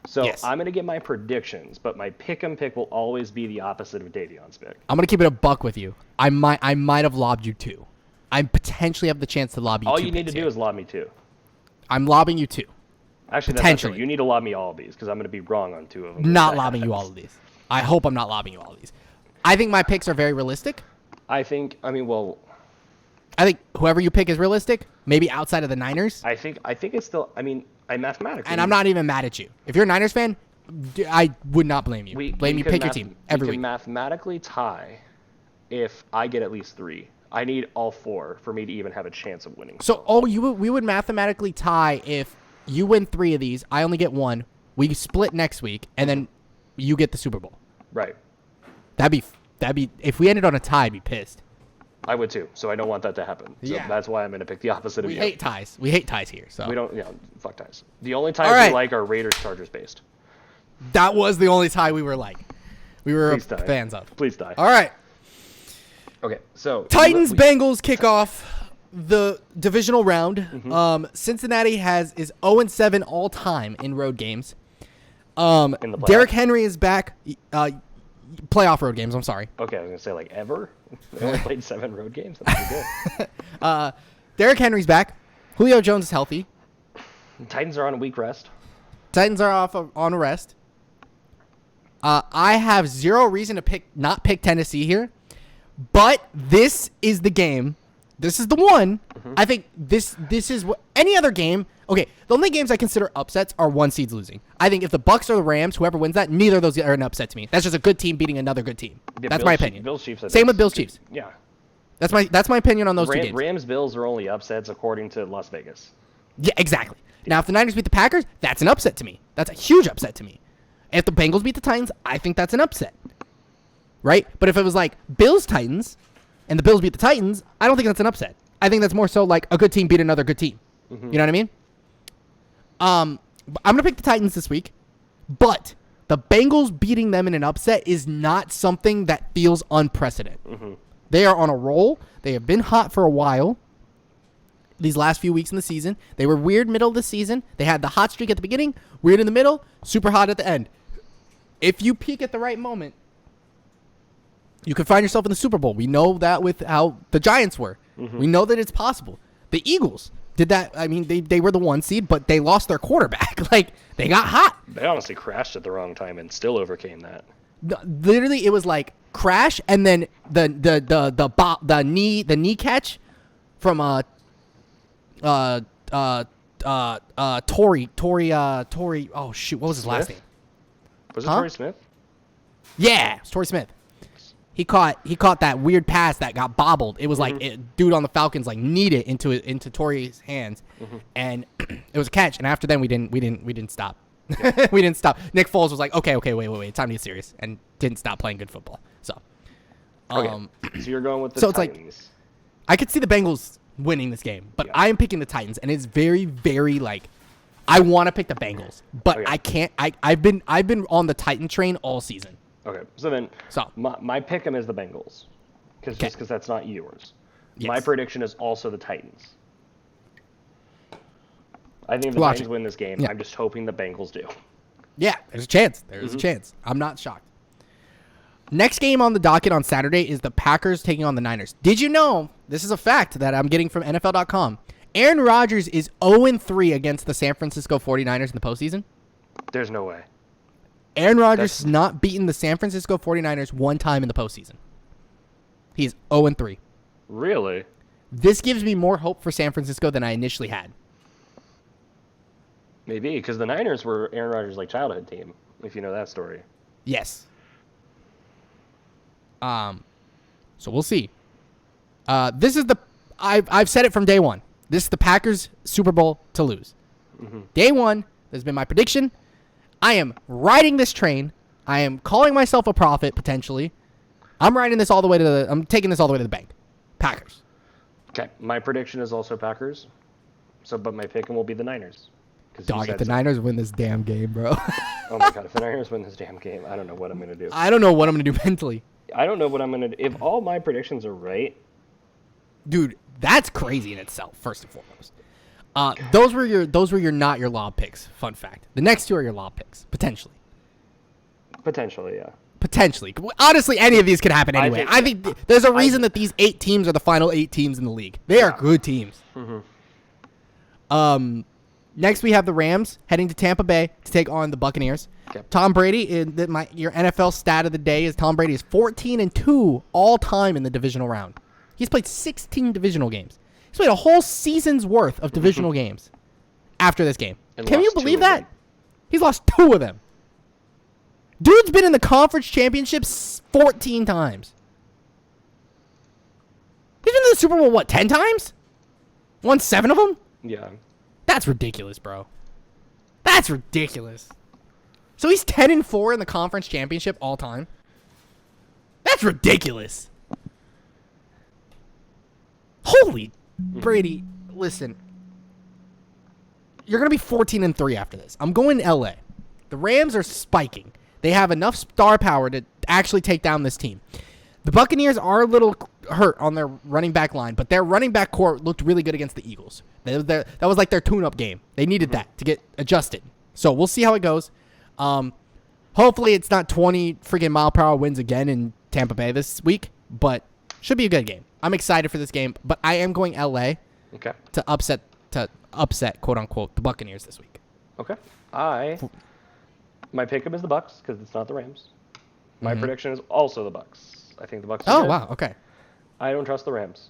So I'm going to get my predictions, but my pick-em pick will always be the opposite of Davion's pick. I'm going to keep it a buck with you. I might have lobbed you 2. I potentially have the chance to lob you 2. All you need to do is lob me 2. I'm lobbing you 2. Actually, potentially. You need to lob me all of these, because I'm going to be wrong on 2 of them. Not lobbing you all of these. I hope I'm not lobbing you all of these. I think my picks are very realistic. I think whoever you pick is realistic, maybe outside of the Niners. I think it's still, I mathematically... And I'm not even mad at you. If you're a Niners fan, I would not blame you. Blame you, pick your team every week. We can mathematically tie if I get at least 3. I need all 4 for me to even have a chance of winning. So, we would mathematically tie if you win 3 of these, I only get 1, we split next week, and then you get the Super Bowl. Right. That'd be if we ended on a tie, I'd be pissed. I would too, so I don't want that to happen. So that's why I'm going to pick the opposite of you. We hate ties. We hate ties here. So we don't, fuck ties. The only ties we like are Raiders-Chargers based. That was the only tie we were fans of. Please die. All right. Okay, so Titans-Bengals kick off the divisional round. Cincinnati is 0-7 all time in road games. Derrick Henry is back. Playoff road games. I'm sorry. Okay, I was gonna say ever. They only played 7 road games. That's pretty good. Derrick Henry's back. Julio Jones is healthy. The Titans are on a week rest. Titans are on a rest. I have zero reason to not pick Tennessee here, but this is the game. This is the one. I think this is what any other game. Okay, the only games I consider upsets are 1 seeds losing. I think if the Bucks or the Rams, whoever wins that, neither of those are an upset to me. That's just a good team beating another good team. Yeah, that's my opinion. Bills Chiefs. Same with Bills Chiefs. Yeah. That's my opinion on those 2 games. Rams Bills are only upsets according to Las Vegas. Yeah, exactly. Now if the Niners beat the Packers, that's an upset to me. That's a huge upset to me. If the Bengals beat the Titans, I think that's an upset. Right? But if it was Bills Titans and the Bills beat the Titans, I don't think that's an upset. I think that's more so a good team beat another good team. You know what I mean? I'm going to pick the Titans this week, but the Bengals beating them in an upset is not something that feels unprecedented. They are on a roll. They have been hot for a while. These last few weeks in the season, they were weird middle of the season. They had the hot streak at the beginning, weird in the middle, super hot at the end. If you peak at the right moment, you can find yourself in the Super Bowl. We know that with how the Giants were. We know that it's possible. The Eagles did that. I mean, they were the 1 seed, but they lost their quarterback. They got hot. They honestly crashed at the wrong time and still overcame that. Literally, it was crash and then the knee catch from Torrey. Oh shoot, what was his last name? Was it Torrey Smith? Yeah, it's Torrey Smith. He caught that weird pass that got bobbled. It was dude on the Falcons kneed it into Torrey's hands, and it was a catch. And after then, we didn't stop. Yeah. We didn't stop. Nick Foles was like, okay, wait, time to get serious, and didn't stop playing good football. So, so you're going with the Titans. I could see the Bengals winning this game, but I am picking the Titans, and it's very, very I want to pick the Bengals, but I can't. I've been on the Titan train all season. Okay, so my pick 'em is the Bengals, because that's not yours. Yes. My prediction is also the Titans. I think if the Titans win this game, I'm just hoping the Bengals do. Yeah, there's a chance. There's a chance. I'm not shocked. Next game on the docket on Saturday is the Packers taking on the Niners. Did you know, this is a fact that I'm getting from NFL.com, Aaron Rodgers is 0-3 against the San Francisco 49ers in the postseason? There's no way. Aaron Rodgers has not beaten the San Francisco 49ers one time in the postseason. He's 0-3. Really? This gives me more hope for San Francisco than I initially had. Maybe, because the Niners were Aaron Rodgers' childhood team, if you know that story. Yes. So we'll see. This is I've said it from day one. This is the Packers Super Bowl to lose. Mm-hmm. Day one, this has been my prediction. I am riding this train. I am calling myself a prophet, potentially. I'm riding this all the way I'm taking this all the way to the bank. Packers. Okay, my prediction is also Packers. But my pick will be the Niners. Dog, if the Niners win this damn game, bro. Oh my god, if the Niners win this damn game, I don't know what I'm gonna do. I don't know what I'm gonna do mentally. I don't know what I'm gonna do. If all my predictions are right, dude, that's crazy in itself. First and foremost, those were your not your lob picks. Fun fact: the next two are your lob picks, potentially. Potentially, yeah. Potentially, honestly, any of these could happen anyway. I think there's a reason that these 8 teams are the final 8 teams in the league. They are good teams. Mm-hmm. Next we have the Rams heading to Tampa Bay to take on the Buccaneers. Okay. Tom Brady, your NFL stat of the day is Tom Brady is 14-2 all time in the divisional round. He's played 16 divisional games. He's played a whole season's worth of divisional games after this game. Can you believe that? He's lost 2 of them. Dude's been in the conference championships 14 times. He's been in the Super Bowl, 10 times? Won 7 of them? Yeah. That's ridiculous, bro. That's ridiculous. So he's 10-4 in the conference championship all time? That's ridiculous. Holy Brady, listen. You're going to be 14-3 after this. I'm going to LA. The Rams are spiking. They have enough star power to actually take down this team. The Buccaneers are a little hurt on their running back line, but their running back core looked really good against the Eagles. That was like their tune-up game. They needed that to get adjusted. So we'll see how it goes. Hopefully it's not 20 freaking mile-per-hour winds again in Tampa Bay this week, but should be a good game. I'm excited for this game, but I am going LA to upset, quote-unquote, the Buccaneers this week. Okay. My pick-up is the Bucs because it's not the Rams. My prediction is also the Bucs. I think the Bucs are good. Wow, okay. I don't trust the Rams.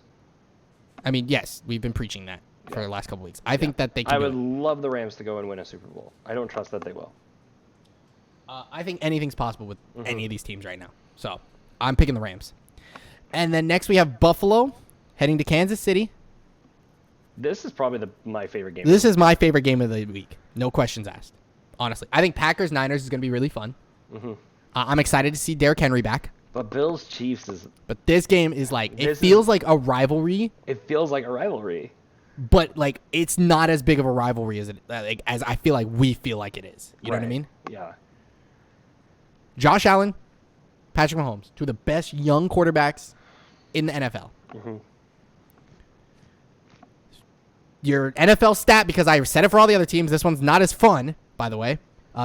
I mean, yes, we've been preaching that for the last couple weeks. I think that they can I would love the Rams to go and win a Super Bowl. I don't trust that they will. I think anything's possible with any of these teams right now. So, I'm picking the Rams. And then next we have Buffalo heading to Kansas City. This is probably my favorite game. This is my favorite game of the week. No questions asked. Honestly. I think Packers-Niners is going to be really fun. I'm excited to see Derrick Henry back. But Bills-Chiefs is... But this game is like... It feels like a rivalry. It feels like a rivalry. But, like, it's not as big of a rivalry as as I feel like we feel like it is. You know what I mean? Yeah. Josh Allen, Patrick Mahomes, 2 of the best young quarterbacks in the NFL. Your NFL stat, because I said it for all the other teams, this one's not as fun, by the way.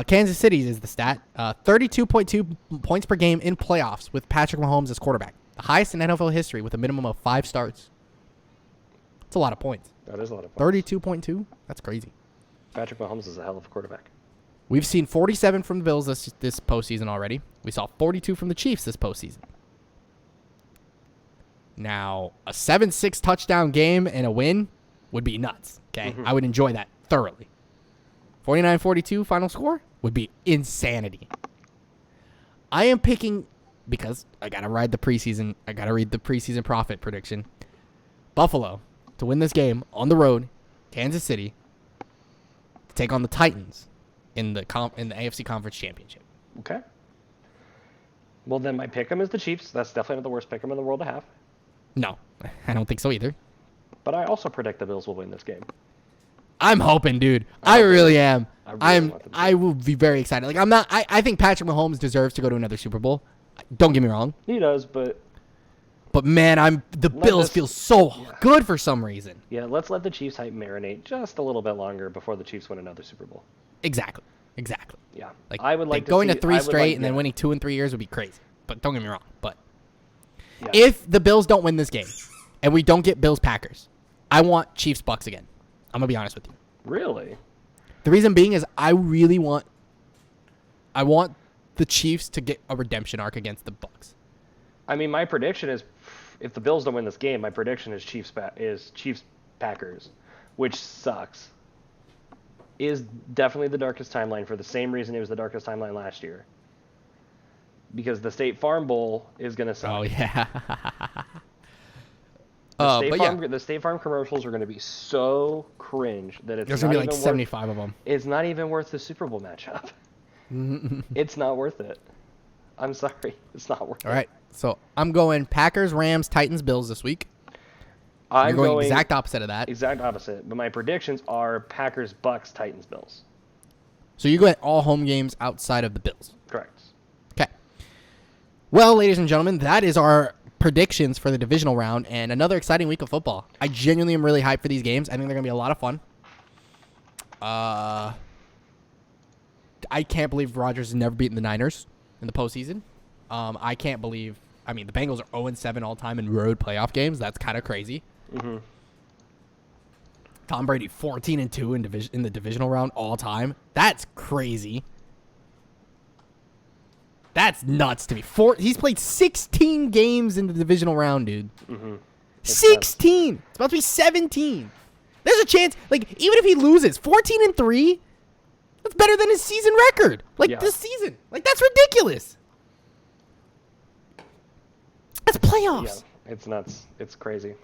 Kansas City is the stat. 32.2 points per game in playoffs with Patrick Mahomes as quarterback. The highest in NFL history with a minimum of 5 starts. That's a lot of points. That is a lot of points. 32.2? That's crazy. Patrick Mahomes is a hell of a quarterback. We've seen 47 from the Bills this postseason already. We saw 42 from the Chiefs this postseason. Now, a 7-6 touchdown game and a win would be nuts. Okay, I would enjoy that thoroughly. 49-42 final score would be insanity. I am picking, because I got to ride the preseason. I got to read the preseason profit prediction. Buffalo to win this game on the road, Kansas City, to take on the Titans in the AFC Conference Championship. Okay. Well, then my pick'em is the Chiefs. That's definitely not the worst pick'em in the world to have. No, I don't think so either. But I also predict the Bills will win this game. I'm hoping, dude. I really am. I will be very excited. Like I think Patrick Mahomes deserves to go to another Super Bowl. Don't get me wrong. He does, but man, the Bills feel so good for some reason. Yeah, let's let the Chiefs hype marinate just a little bit longer before the Chiefs win another Super Bowl. Exactly. Yeah. Like I would like going to 3 straight and then winning 2 in 3 years would be crazy. But don't get me wrong. But if the Bills don't win this game and we don't get Bills-Packers, I want Chiefs-Bucks again. I'm going to be honest with you. Really? The reason being is I want the Chiefs to get a redemption arc against the Bucks. I mean, my prediction is if the Bills don't win this game, my prediction is Chiefs-Packers, which sucks. Is definitely the darkest timeline for the same reason it was the darkest timeline last year. because the State Farm Bowl is gonna suck. Oh yeah. The State Farm commercials are gonna be so cringe that it's There's not gonna be like even 75 of them. It's not even worth the Super Bowl matchup. It's not worth it. I'm sorry, it's not worth it. All right, so I'm going Packers, Rams, Titans, Bills this week. I'm You're going exact opposite of that. Exact opposite. But my predictions are Packers, Bucks, Titans, Bills. So you go at all home games outside of the Bills. Correct. Okay. Well, ladies and gentlemen, that is our predictions for the divisional round and another exciting week of football. I genuinely am really hyped for these games. I think they're going to be a lot of fun. I can't believe Rodgers has never beaten the Niners in the postseason. I can't believe... I mean, the Bengals are 0-7 all-time in road playoff games. That's kind of crazy. Mm-hmm. Tom Brady 14-2 in the divisional round all-time. That's crazy. That's nuts to me. He's played 16 games in the divisional round, dude. Mm-hmm. 16! It's about to be 17. There's a chance, like, even if he loses 14-3, that's better than his season record. Like, this season. Like, that's ridiculous. That's playoffs. Yeah, it's nuts. It's crazy.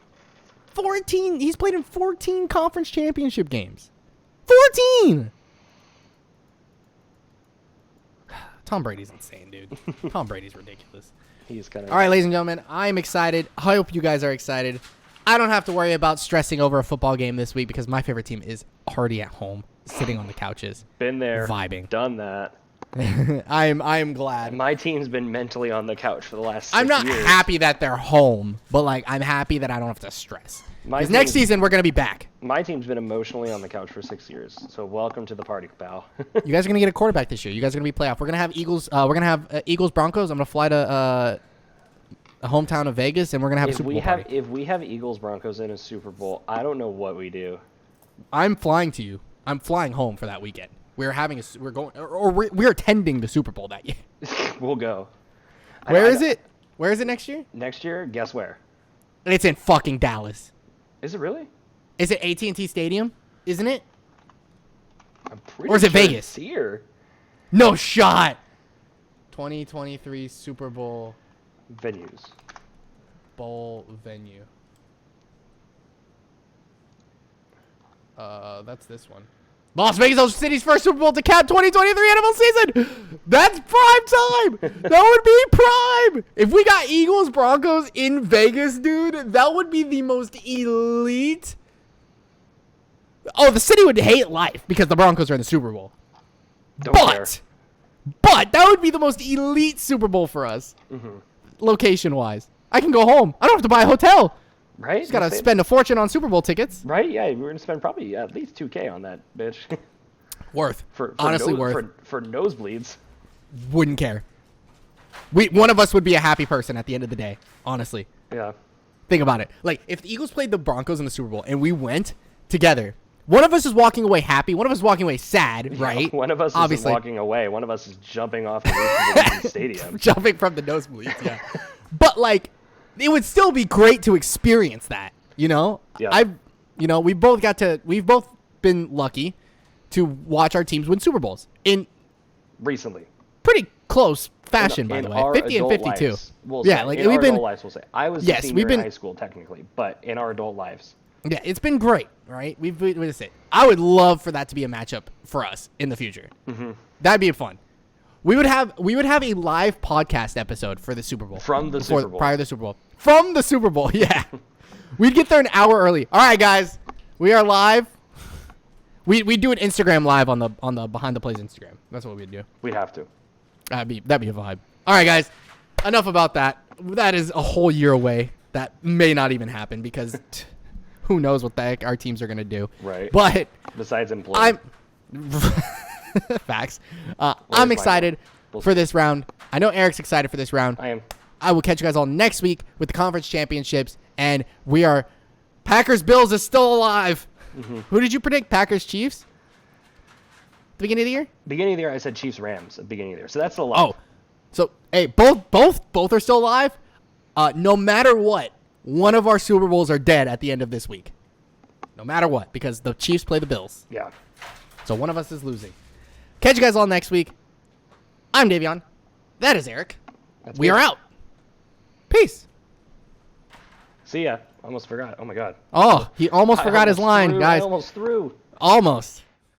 14. He's played in 14 conference championship games. 14! Tom Brady's insane, dude. Tom Brady's ridiculous. He's kind of... All right, ladies and gentlemen, I'm excited. I hope you guys are excited. I don't have to worry about stressing over a football game this week because my favorite team is already at home, sitting on the couches. Been there. Vibing. Done that. I'm glad. My team's been mentally on the couch for the last 6 years. I'm not happy that they're home, but like I'm happy that I don't have to stress. Because next season we're gonna be back. My team's been emotionally on the couch for 6 years, so welcome to the party, pal. You guys are gonna get a quarterback this year. You guys are gonna be playoff. We're gonna have Eagles. We're gonna have Eagles Broncos. I'm gonna fly to a hometown of Vegas, and we're gonna have a Super Bowl party. If we have Eagles Broncos in a Super Bowl, I don't know what we do. I'm flying to you. I'm flying home for that weekend. We're attending the Super Bowl that year. We'll go. Where is it? Where is it next year? Next year, guess where? It's in fucking Dallas. Is it really? Is it AT&T Stadium? Isn't it? I'm pretty or is it sure Vegas? It's here. No shot. 2023 Super Bowl Venues. Bowl venue. That's this one. Las Vegas City's first Super Bowl to cap 2023 NFL season. That's prime time. That would be prime. If we got Eagles Broncos in Vegas, dude, that would be the most elite. Oh, the city would hate life because the Broncos are in the Super Bowl. Don't care. But that would be the most elite Super Bowl for us, location-wise. I can go home. I don't have to buy a hotel. Right? Just gotta spend a fortune on Super Bowl tickets. Right? Yeah, we're gonna spend probably at least $2,000 on that bitch. Worth. for Honestly, worth. For nosebleeds. Wouldn't care. One of us would be a happy person at the end of the day. Honestly. Yeah. Think about it. Like, if the Eagles played the Broncos in the Super Bowl and we went together, one of us is walking away happy, one of us is walking away sad, right? One of us Obviously. is walking away. One of us is jumping off the roof of the stadium. Jumping from the nosebleeds, yeah. But, like, it would still be great to experience that, you know? Yeah. We've both been lucky to watch our teams win Super Bowls in recently. Pretty close fashion, by the way. 50 and 52. Lives, we'll yeah, say. like in we've our been adult lives, we'll say. I was a senior in high school technically, but in our adult lives. Yeah, it's been great, right? I would love for that to be a matchup for us in the future. That'd be fun. We would have a live podcast episode for the Super Bowl. From the Super Bowl. Prior to the Super Bowl. From the Super Bowl, yeah. We'd get there an hour early. All right, guys. We are live. We do an Instagram live on the Behind the Plays Instagram. That's what we'd do. We'd have to. That'd be a vibe. All right, guys. Enough about that. That is a whole year away. That may not even happen because who knows what the heck our teams are going to do. Right. But besides implode. Facts. I'm excited for this round. I know Eric's excited for this round. I am. I will catch you guys all next week with the conference championships. And we are Packers Bills is still alive. Who did you predict? Packers Chiefs? The beginning of the year? Beginning of the year, I said Chiefs Rams at the beginning of the year. So that's still alive. Oh. So, hey, both are still alive. No matter what, one of our Super Bowls are dead at the end of this week. No matter what, because the Chiefs play the Bills. Yeah. So one of us is losing. Catch you guys all next week. I'm Davion. That is Eric. We are out. Peace. See ya. Almost forgot. Oh my god. Oh, he almost forgot his line, guys. I almost threw. Almost.